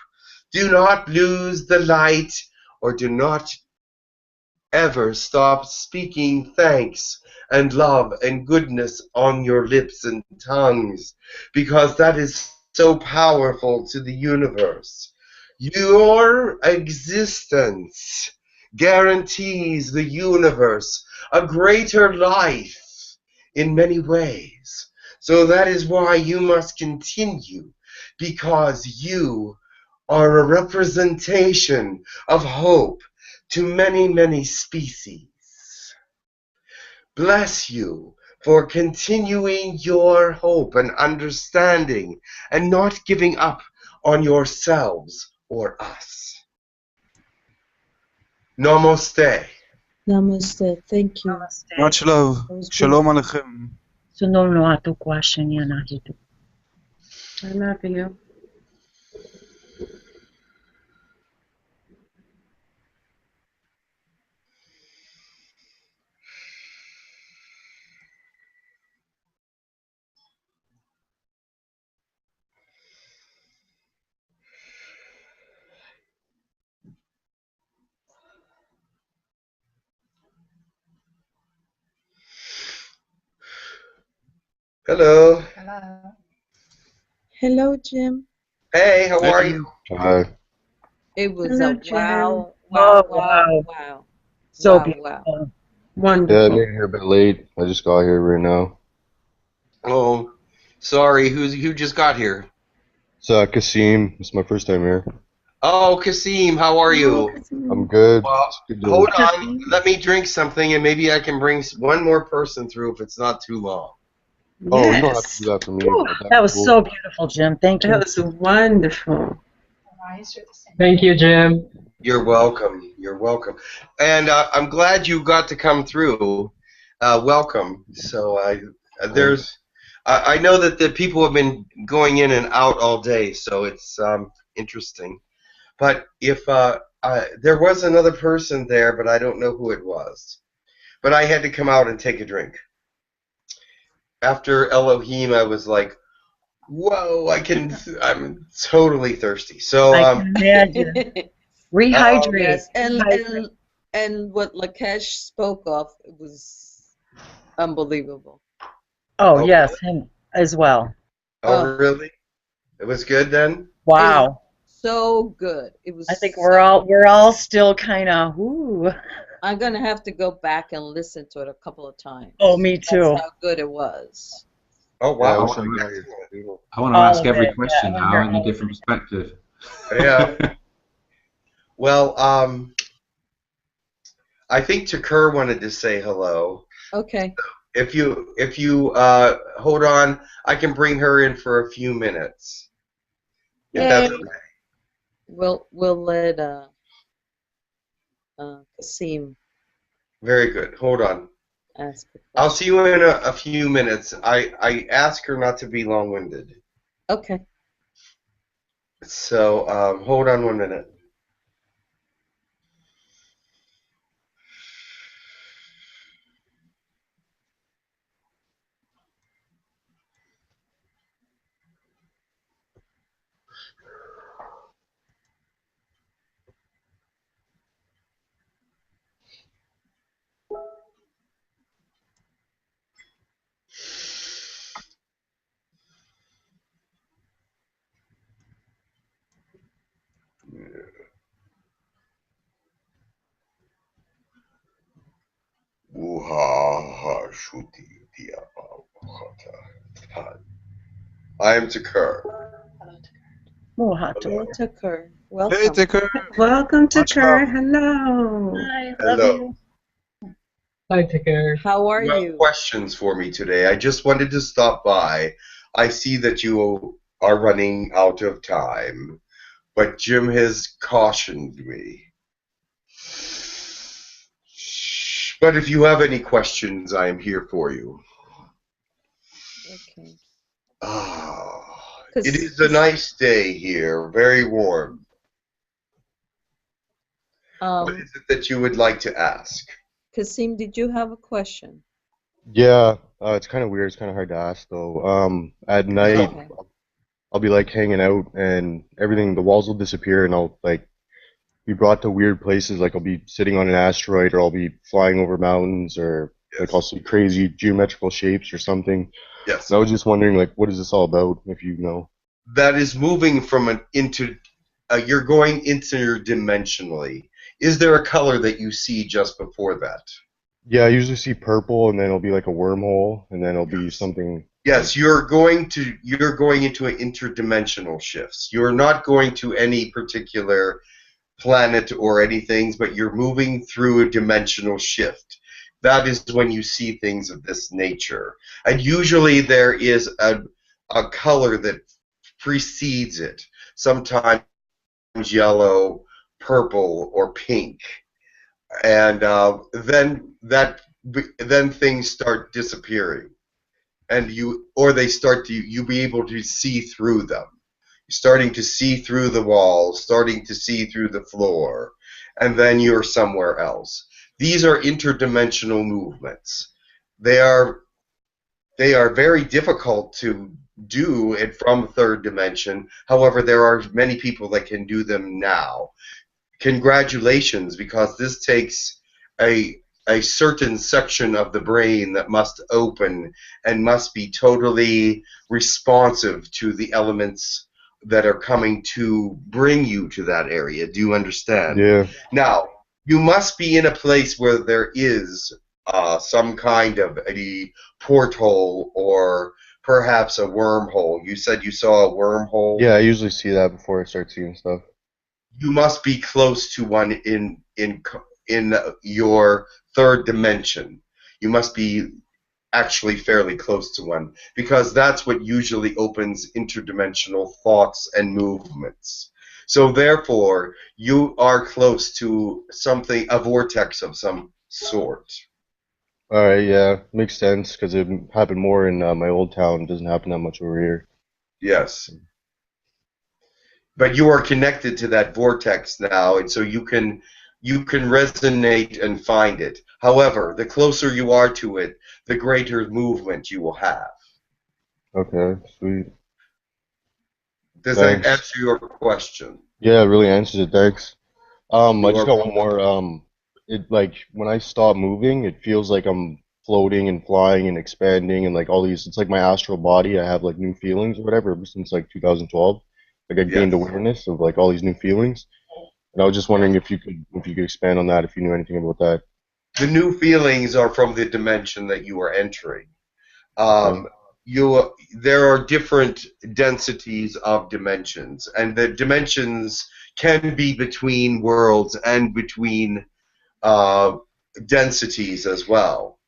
Do not lose the light, or do not ever stop speaking thanks and love and goodness on your lips and tongues, because that is so powerful to the universe. Your existence guarantees the universe a greater life in many ways. So that is why you must continue, because you are a representation of hope to many, many species. Bless you for continuing your hope and understanding and not giving up on yourselves or us. Namaste. Namaste. Thank you. Much love. Shalom Aleichem. I love you. Hello. Hello. Hello, Jim. Hey, how are you? Hi. It was Hello, a Jim. wow, Oh, wow, wow, wow. wow. So Wow, beautiful. wow. Yeah, I Wonderful. made it here a bit late. I just got here right now. Oh, sorry. Who just got here? It's Kasim. It's my first time here. Oh, Kasim, how are you? I'm good. Well, It's good to hold on. Let me drink something, and maybe I can bring one more person through if it's not too long. Oh, you don't have to Yes. do that for me. Whew. But that'd That be was cool. so beautiful, Jim. Thank you. That was wonderful. Thank you, Jim. You're welcome. You're welcome. And I'm glad you got to come through. Welcome. So I know that the people have been going in and out all day, so it's interesting. But if there was another person there, but I don't know who it was. But I had to come out and take a drink. After Elohim, I was like, whoa, I'm totally thirsty. So I can imagine. Rehydrate. Yes, Rehydrate. and what Lakesh spoke of, it was unbelievable. Oh, yes, him as well. Oh, really? It was good then? Wow. So good. It was. I think we're all still kind of ooh. I'm gonna have to go back and listen to it a couple of times. Oh, me too. That's how good it was. Oh wow! Yeah, I wish I got here too. I want to All ask of every it, question yeah, now in a all of different perspective. Yeah. Well, I think Tekkrr wanted to say hello. Okay. If you hold on, I can bring her in for a few minutes. If that's Yay. okay. We'll let Kasim Very good. Hold on. ask. I'll see you in a few minutes. I ask her not to be long-winded. Okay. So hold on 1 minute. I am Tekkrr. Hello, Tekkrr. Welcome. Hey, Tekkrr. Welcome to Much Tekkrr. love. Hello. Hi, Hello. Hi, Tekkrr. How are You have you? questions for me today. I just wanted to stop by. I see that you are running out of time, but Jim has cautioned me. But if you have any questions, I am here for you. Okay. It is a nice day here, very warm. What is it that you would like to ask? Kasim, did you have a question? Yeah, it's kind of weird. It's kind of hard to ask though. At night, Okay. I'll be like hanging out, and everything, the walls will disappear, and I'll like be brought to weird places. Like I'll be sitting on an asteroid, or I'll be flying over mountains, or like I'll see crazy geometrical shapes or something. Yes. And I was just wondering, like, what is this all about? If you know. That is moving from an you're going interdimensionally. Is there a color that you see just before that? Yeah, I usually see purple, and then it'll be like a wormhole, and then it'll be something. Yes, you're going into an interdimensional shifts. You're not going to any particular planet or anything, but you're moving through a dimensional shift. That is when you see things of this nature. And usually there is a color that precedes it. Sometimes yellow, purple, or pink. And then things start disappearing. And you be able to see through them. You're starting to see through the walls, starting to see through the floor, and then you're somewhere else. These are interdimensional movements. They are very difficult to do it from third dimension. However, there are many people that can do them now. Congratulations, because this takes a certain section of the brain that must open and must be totally responsive to the elements that are coming to bring you to that area. Do you understand? Yeah. Now, you must be in a place where there is some kind of a porthole or perhaps a wormhole. You said you saw a wormhole? Yeah, I usually see that before I start seeing stuff. You must be close to one in your third dimension. You must be actually fairly close to one, because that's what usually opens interdimensional thoughts and movements. So therefore, you are close to something, a vortex of some sort. All right, yeah, makes sense because it happened more in my old town. It doesn't happen that much over here. Yes. But you are connected to that vortex now, and so you can resonate and find it. However, the closer you are to it, the greater movement you will have. Okay, sweet. Does Thanks. that answer your question? Yeah, it really answers it. Thanks. I just are got one more. It like when I stop moving, it feels like I'm floating and flying and expanding and like all these. It's like my astral body. I have like new feelings or whatever ever since like 2012. Like I gained awareness of like all these new feelings, and I was just wondering if you could expand on that, if you knew anything about that. The new feelings are from the dimension that you are entering. There are different densities of dimensions, and the dimensions can be between worlds and between densities as well.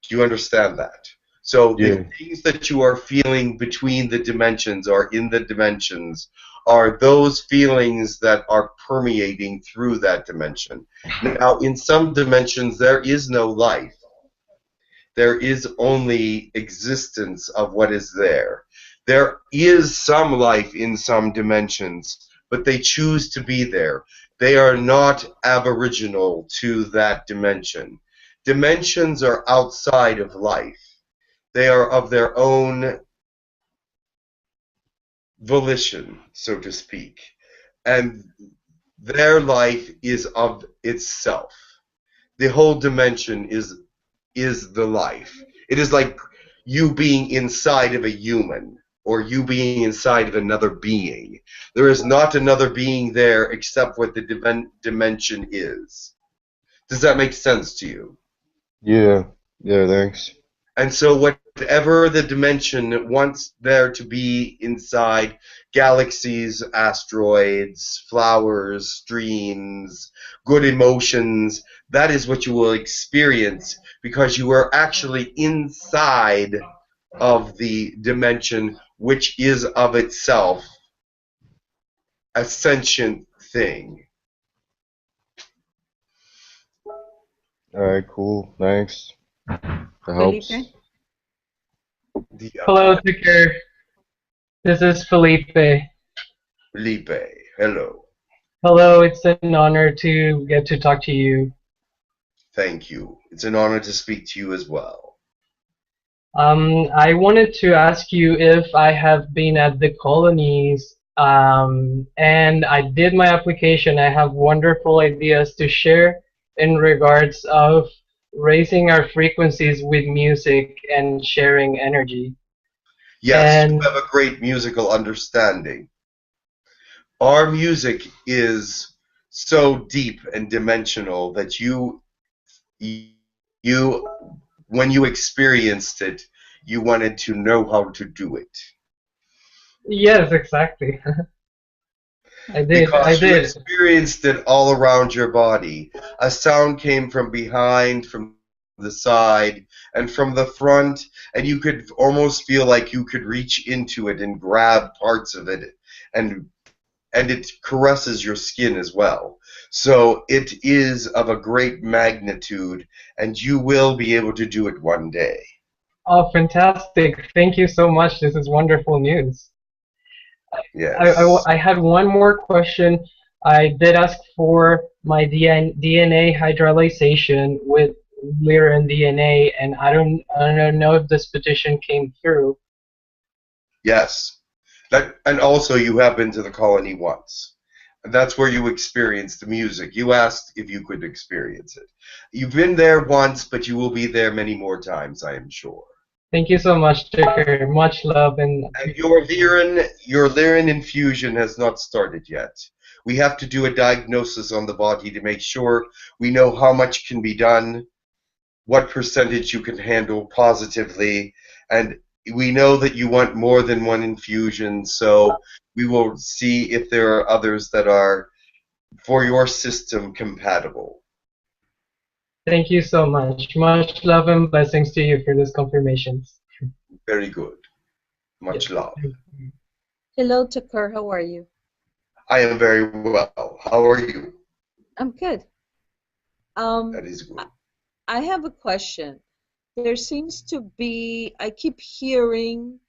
Do you understand that? So the things that you are feeling between the dimensions or in the dimensions are those feelings that are permeating through that dimension. Now, in some dimensions, there is no life. There is only existence of what is there. There is some life in some dimensions, but they choose to be there. They are not aboriginal to that dimension. Dimensions are outside of life. They are of their own volition, so to speak. And their life is of itself. The whole dimension is the life. It is like you being inside of a human or you being inside of another being. There is not another being there except what the dimension is. Does that make sense to you? Yeah, thanks. And so what whatever the dimension wants there to be inside galaxies, asteroids, flowers, dreams, good emotions, that is what you will experience because you are actually inside of the dimension, which is of itself a sentient thing. Alright, cool. Thanks. That helps. Felipe? Hello, Tekkrr. This is Felipe. Felipe, hello. Hello, it's an honor to get to talk to you. Thank you. It's an honor to speak to you as well. I wanted to ask you if I have been at the colonies, and I did my application. I have wonderful ideas to share in regards of raising our frequencies with music and sharing energy. Yes, And you have a great musical understanding. Our music is so deep and dimensional that you when you experienced it, you wanted to know how to do it. yes, exactly. I Because you did. experienced it all around your body. A sound came from behind, from the side, and from the front, and you could almost feel like you could reach into it and grab parts of it, and it caresses your skin as well. So it is of a great magnitude, and you will be able to do it one day. Oh, fantastic. Thank you so much. This is wonderful news. Yes. I had one more question. I did ask for my DNA hydrolyzation with Lyran DNA, and I don't know if this petition came through. Yes. And also you have been to the colony once. And that's where you experienced the music. You asked if you could experience it. You've been there once, but you will be there many more times, I am sure. Thank you so much, Tekkrr. Much love and your Lyran infusion has not started yet. We have to do a diagnosis on the body to make sure we know how much can be done, what percentage you can handle positively, and we know that you want more than one infusion, so we will see if there are others that are, for your system, compatible. thank you so much. Much love and blessings to you for this confirmations. Very good. Much love. Hello, Tekkrr. How are you? I am very well. How are you? I'm good. That is good. I have a question. There seems to be, I keep hearing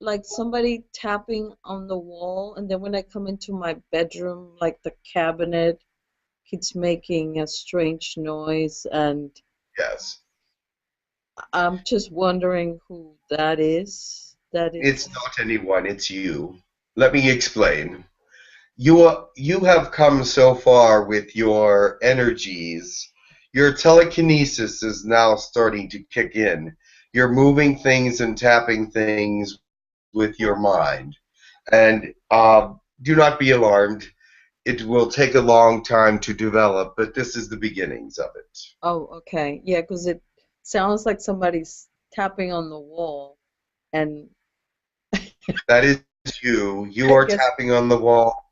like somebody tapping on the wall, and then when I come into my bedroom, like the cabinet keeps making a strange noise, and yes, I'm just wondering who that is. It's not anyone, it's you. Let me explain. You have come so far with your energies. Your telekinesis is now starting to kick in. You're moving things and tapping things with your mind. And do not be alarmed. It will take a long time to develop, but this is the beginnings of it. Oh, okay. Yeah, because it sounds like somebody's tapping on the wall, and that is you. You are tapping on the wall.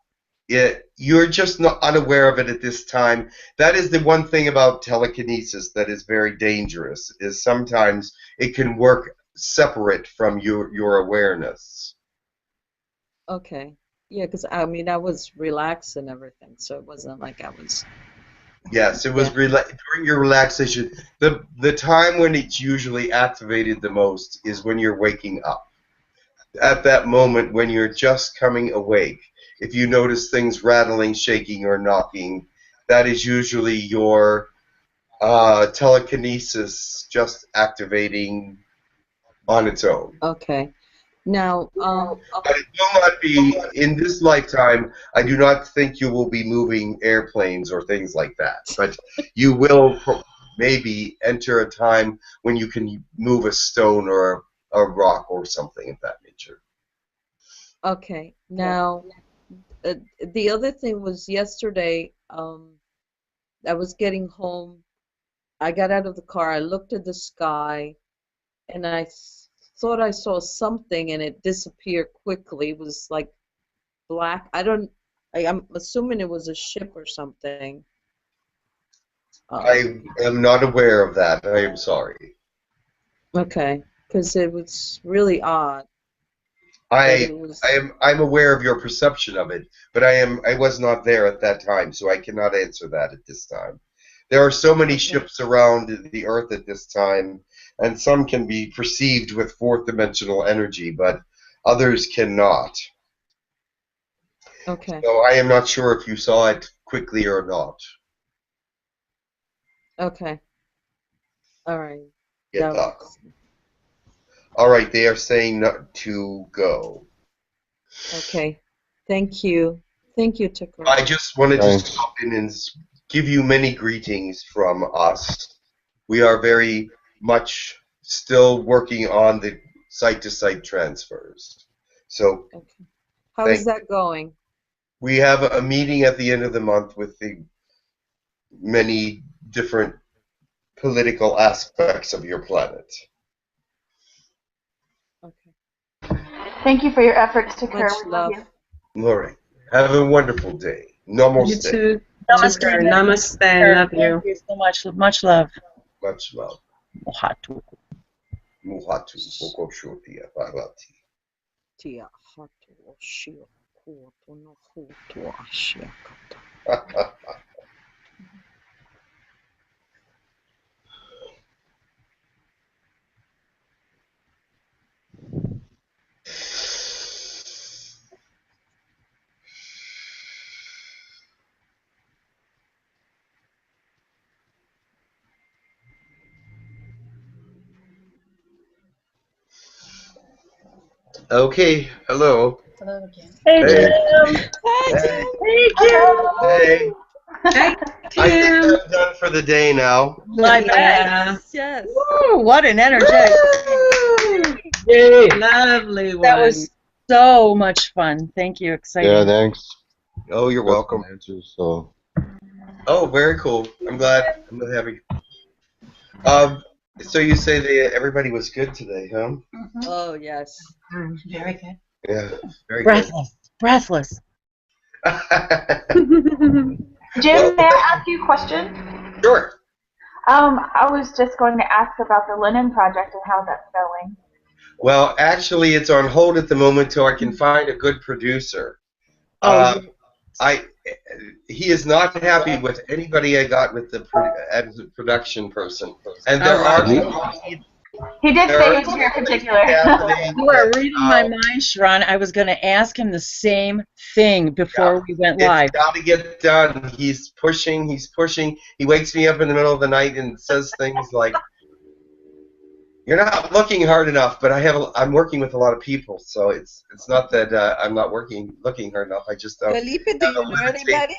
You're just not unaware of it at this time. That is the one thing about telekinesis that is very dangerous, is sometimes it can work separate from your awareness. Okay. Yeah, because I mean, I was relaxed and everything, so it wasn't like I was... Yes, it was during your relaxation. The time when it's usually activated the most is when you're waking up. At that moment when you're just coming awake, if you notice things rattling, shaking, or knocking, that is usually your telekinesis just activating on its own. Okay. Now, but it will not be in this lifetime. I do not think you will be moving airplanes or things like that. But you will maybe enter a time when you can move a stone or a rock or something of that nature. Okay. Now, the other thing was yesterday. I was getting home. I got out of the car. I looked at the sky, and I thought I saw something and it disappeared quickly. It was like black. I'm assuming it was a ship or something. I am not aware of that. I am sorry. Okay, because it was really odd. I'm aware of your perception of it, but I was not there at that time, so I cannot answer that at this time. There are so many ships around the Earth at this time, and some can be perceived with fourth dimensional energy, but others cannot. Okay. So I am not sure if you saw it quickly or not. Okay. All right. Get up. All right, they are saying not to go. Okay. Thank you. Thank you, Tekkrr. I just wanted to stop in and give you many greetings from us. We are very much still working on the site-to-site transfers. So, How is that going? we have a meeting at the end of the month with the many different political aspects of your planet. Thank you for your efforts, Tekkrr. Much We love love. you. All right. Have a wonderful day. Namaste. You too. Namaste. Namaste. Love you. Thank you so much. Much love. Much love. Muhatu. Muhatu. Bokoshotia Bharati. Tia hatu oshio kuoto no hutu ashiakata. Okay, hello. Hello again. Hey, Hey. Jim. Hey. Hey, Jim. Hey. Hey, I think Tim. I'm done for the day now. My Yeah. Yes. Woo, what an energetic. Yay! Lovely one. That was so much fun. Thank you. Exciting. Yeah, thanks. Oh, you're welcome. Answers, so. Oh, very cool. I'm glad. I'm happy. So you say everybody was good today, huh? Oh, yes. Very good. Yeah, very Breathless. Breathless. good. Jim, may I ask you a question? Sure. I was just going to ask about the linen project and how that's going. Well, actually, it's on hold at the moment till I can find a good producer. He is not happy with anybody I got with the as a production person, and there are He did say it's your particular. You are reading my mind, Sharon. I was going to ask him the same thing before we went live. It's got to get done. He's pushing. He's pushing. He wakes me up in the middle of the night and says things like, "You're not looking hard enough." But I'm working with a lot of people, so it's not that I'm not looking hard enough. I just don't. Felipe, do you know anybody?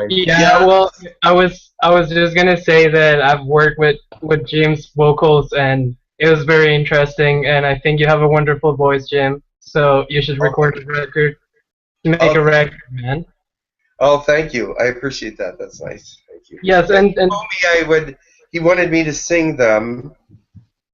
Yeah, well, I was just gonna say that I've worked with Jim's vocals, and it was very interesting. And I think you have a wonderful voice, Jim. So you should record a record to make a record, man. Oh, thank you. I appreciate that. That's nice. Thank you. Yes, and he told me he wanted me to sing them,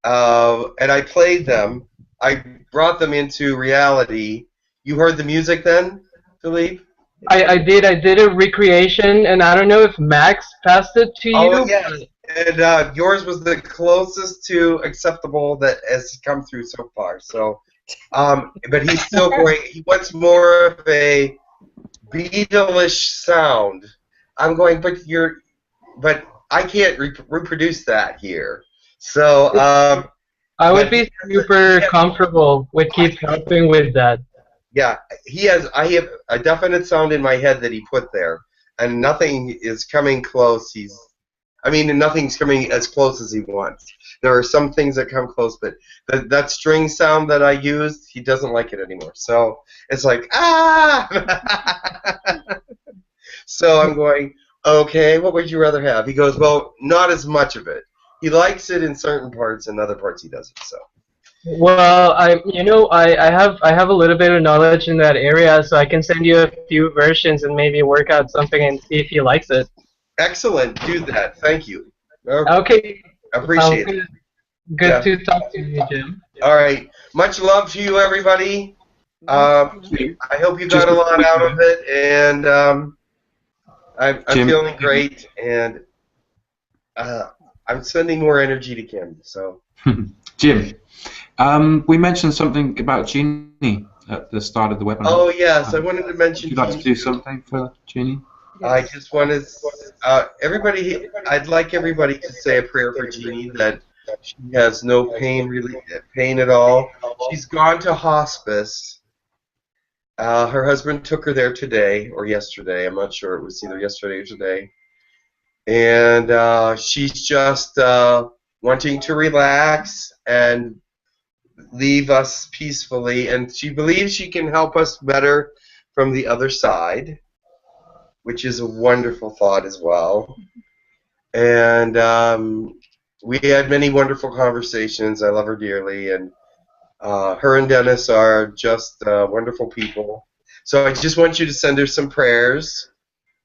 and I played them. I brought them into reality. You heard the music then, Philippe? I did a recreation, and I don't know if Max passed it to you. Oh, yes. And yours was the closest to acceptable that has come through so far. So, but he's still going. He wants more of a Beatles-ish sound. I'm going, but I can't reproduce that here. So, I would be super comfortable with keep helping with that. Yeah, I have a definite sound in my head that he put there, and nothing is coming close. Nothing's coming as close as he wants. There are some things that come close, but that string sound that I used, he doesn't like it anymore. So it's like, ah! So I'm going, okay, what would you rather have? He goes, well, not as much of it. He likes it in certain parts, and other parts he doesn't. So. Well, I have a little bit of knowledge in that area, so I can send you a few versions and maybe work out something and see if he likes it. Excellent. Do that. Thank you. Okay. Appreciate it. Good to talk to you, Jim. All right. Much love to you, everybody. I hope you got a lot out of it, and I'm feeling great, and I'm sending more energy to Kim. So, Jim, we mentioned something about Jeannie at the start of the webinar. Oh yes, I wanted to mention. Would you like to do something for Jeannie? I just wanted everybody. I'd like everybody to say a prayer for Jeannie that she has no pain at all. She's gone to hospice. Her husband took her there today or yesterday. I'm not sure. It was either yesterday or today. And she's just wanting to relax and leave us peacefully. And she believes she can help us better from the other side, which is a wonderful thought as well. And we had many wonderful conversations. I love her dearly. And her and Dennis are just wonderful people. So I just want you to send her some prayers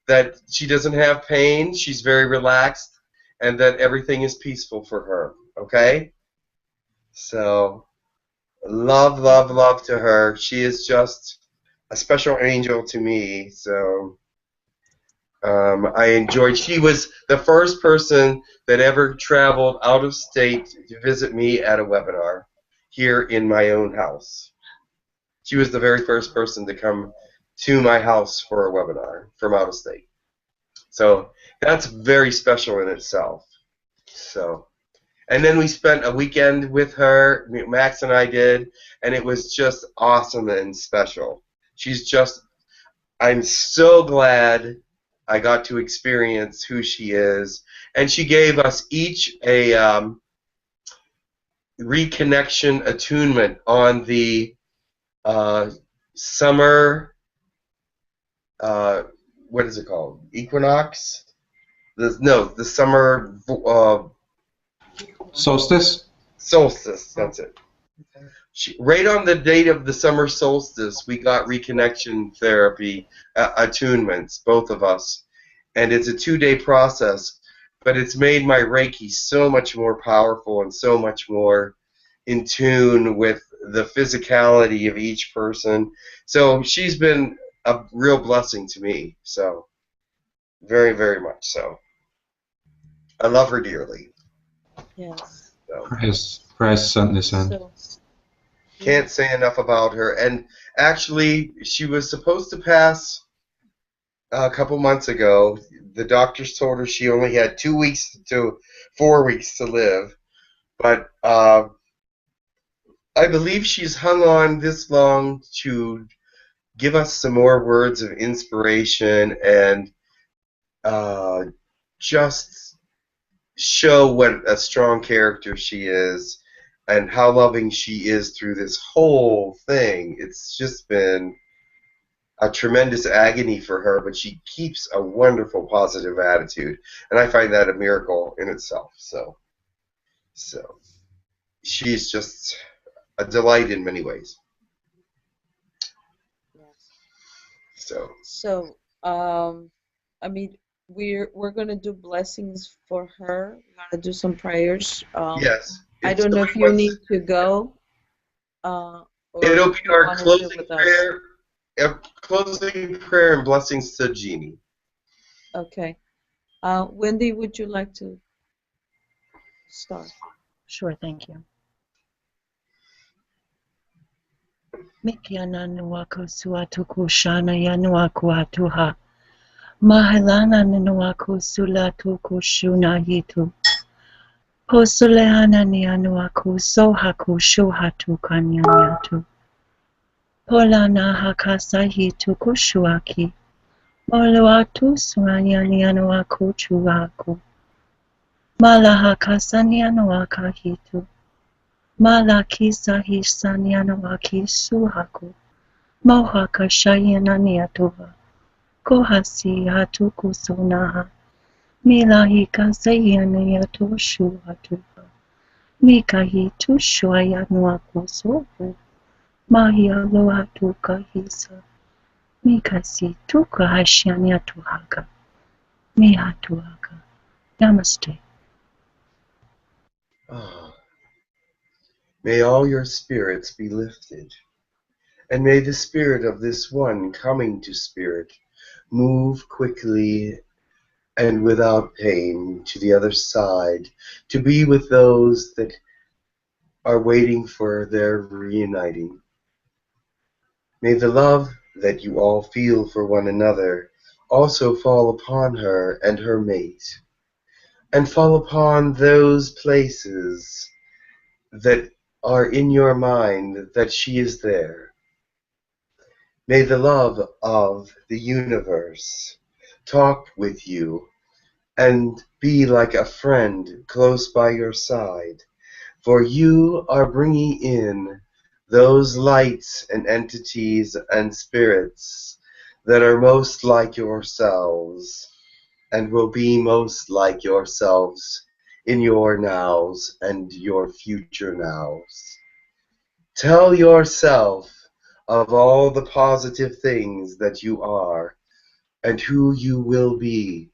that she doesn't have pain, she's very relaxed, and that everything is peaceful for her, okay? So, love, love, love to her. She is just a special angel to me, so I enjoyed. She was the first person that ever traveled out of state to visit me at a webinar here in my own house. She was the very first person to come to my house for a webinar from out of state. So that's very special in itself. So, and then we spent a weekend with her, Max and I did, and it was just awesome and special. She's just, I'm so glad I got to experience who she is, and she gave us each a reconnection attunement on the summer, what is it called? Equinox? The summer solstice? Solstice, that's it. Right on the date of the summer solstice, we got reconnection therapy attunements, both of us. And it's a 2-day process, but it's made my Reiki so much more powerful and so much more in tune with the physicality of each person. So she's been a real blessing to me. So very, very much so. I love her dearly. Yes. So. Press sent this in. Can't say enough about her. And actually, she was supposed to pass a couple months ago. The doctors told her she only had 2 weeks to 4 weeks to live. But I believe she's hung on this long to give us some more words of inspiration and just show what a strong character she is and how loving she is through this whole thing. It's just been a tremendous agony for her, but she keeps a wonderful positive attitude, and I find that a miracle in itself. So she's just a delight in many ways. So, I mean, we're gonna do blessings for her. We're gonna do some prayers. Yes. I don't know if you need to go. Or it'll be our closing with us. prayer. Closing prayer and blessings to Jeannie. Okay. Wendy, would you like to start? Sure, thank you. Mahalana Nuaku Sulatu Kushunahitu. Posulehana Nianuaku Sohaku Shuhatu Kanyanyatu. Polana Hakasahitu Kushuaki. Moluatu Suanyanianuaku Chuaku. Malahakasanianuaka Hitu. Malakisa Hisanianuaki Suhaku. Mohaka Shayananiatuha. Kohasi hatu kusunaha. Milahika sayana yato shuhatuha. Mikahi tushwaya nuakusohu. Mahialo hatuka hisa. Mikasi tuka hashyanya tuhaka. Mihatuhaka. Namaste. Oh, May all your spirits be lifted, and may the spirit of this one coming to spirit move quickly and without pain to the other side, to be with those that are waiting for their reuniting. May the love that you all feel for one another also fall upon her and her mate, and fall upon those places that are in your mind that she is there. May the love of the universe talk with you and be like a friend close by your side, for you are bringing in those lights and entities and spirits that are most like yourselves and will be most like yourselves in your nows and your future nows. Tell yourself of all the positive things that you are and who you will be,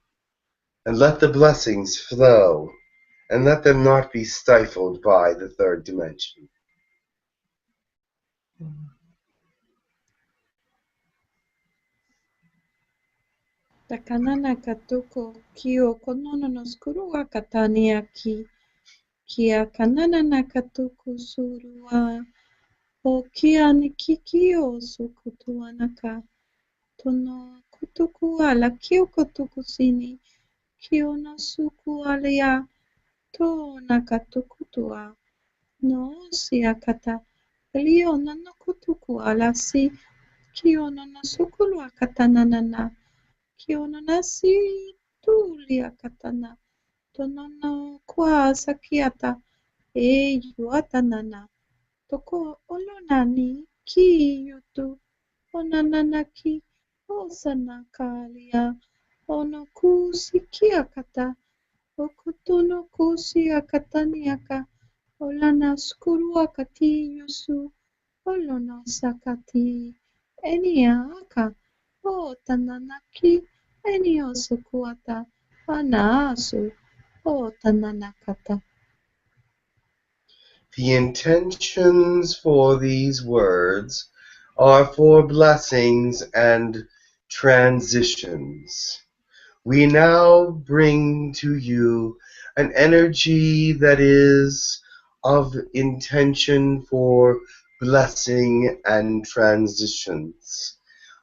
and let the blessings flow, and let them not be stifled by the third dimension. Takanana katuko kio konono no skurua katania kia kanana katuku surua o kia nikikio sukutuanaka tono kutuku ala kio kutuku sini kio na suku alia to nakatukutua no siakata lio na kutuku ala si kio na sukulua katanana kio na si tulia katana tonono kwa sakiata e yuatanana toko olonani ki yutu onanana ki osana kalia ono kusikia kata okutono kusia kataniaka olana skurua kati yusu olona sakati eniaka o tananaki eniosukuata anaasu o tananakata. The intentions for these words are for blessings and transitions. We now bring to you an energy that is of intention for blessing and transitions.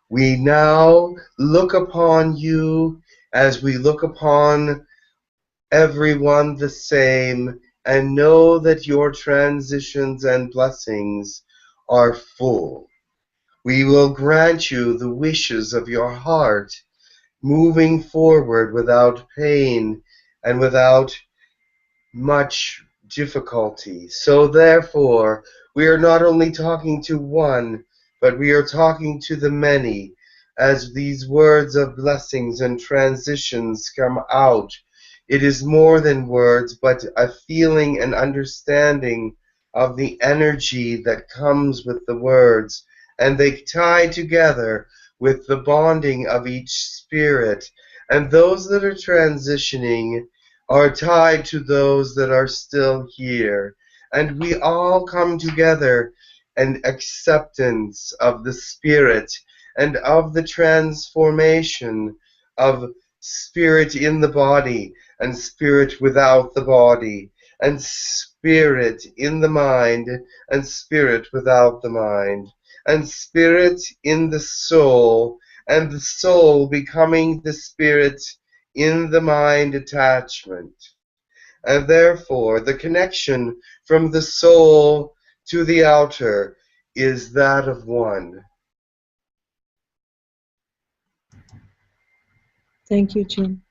We now look upon you as we look upon everyone the same, and know that your transitions and blessings are full. We will grant you the wishes of your heart, moving forward without pain and without much difficulty. So therefore, we are not only talking to one, but we are talking to the many, as these words of blessings and transitions come out. It is more than words, but a feeling and understanding of the energy that comes with the words, and they tie together with the bonding of each spirit. And those that are transitioning are tied to those that are still here. And we all come together in acceptance of the spirit and of the transformation of spirit in the body and spirit without the body, and spirit in the mind and spirit without the mind, and spirit in the soul, and the soul becoming the spirit in the mind attachment. And therefore the connection from the soul to the outer is that of one. Thank you, Jim.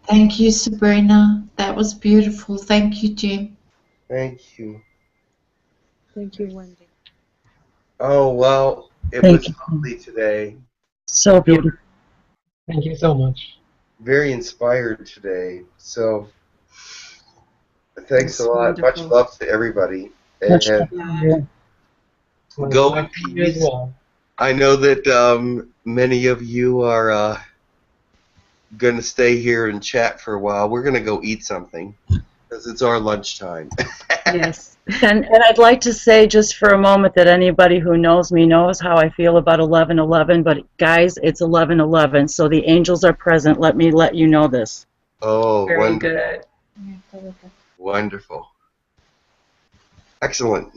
Thank you, Sabrina. That was beautiful. Thank you, Jim. Thank you. Thank you, Wendy. Oh, well, it Thank was you. lovely today. So beautiful. Thank you so much. Very inspired today. So thanks That's a lot. Much wonderful. love to everybody. Much And love. Much go love in to you as peace. well. I know that many of you are going to stay here and chat for a while. We're going to go eat something. Because it's our lunchtime. Yes. And I'd like to say just for a moment that anybody who knows me knows how I feel about 11:11, but guys, it's 11:11, so the angels are present. Let me let you know this. Oh, Very wonderful. good. Wonderful. Excellent.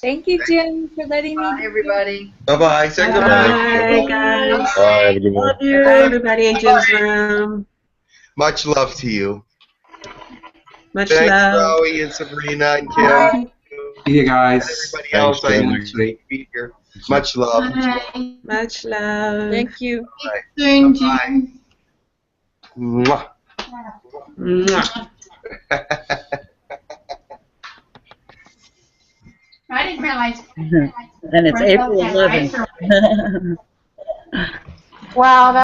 Thank you, Jim, for letting me. Bye, everybody. Bye-bye. Say goodbye. Bye, guys. Bye, have a good one. Love you. Bye, everybody in Jim's room. Much love to you. Much Thanks, love. Rowie and Sabrina and Kim. See you guys. Everybody else, I Jim. appreciate you being here. Much love. Bye. Much love. Thank you. Bye. Soon, Bye. Jim. Mwah. Mwah. I didn't realize. And it's April 11th. Wow,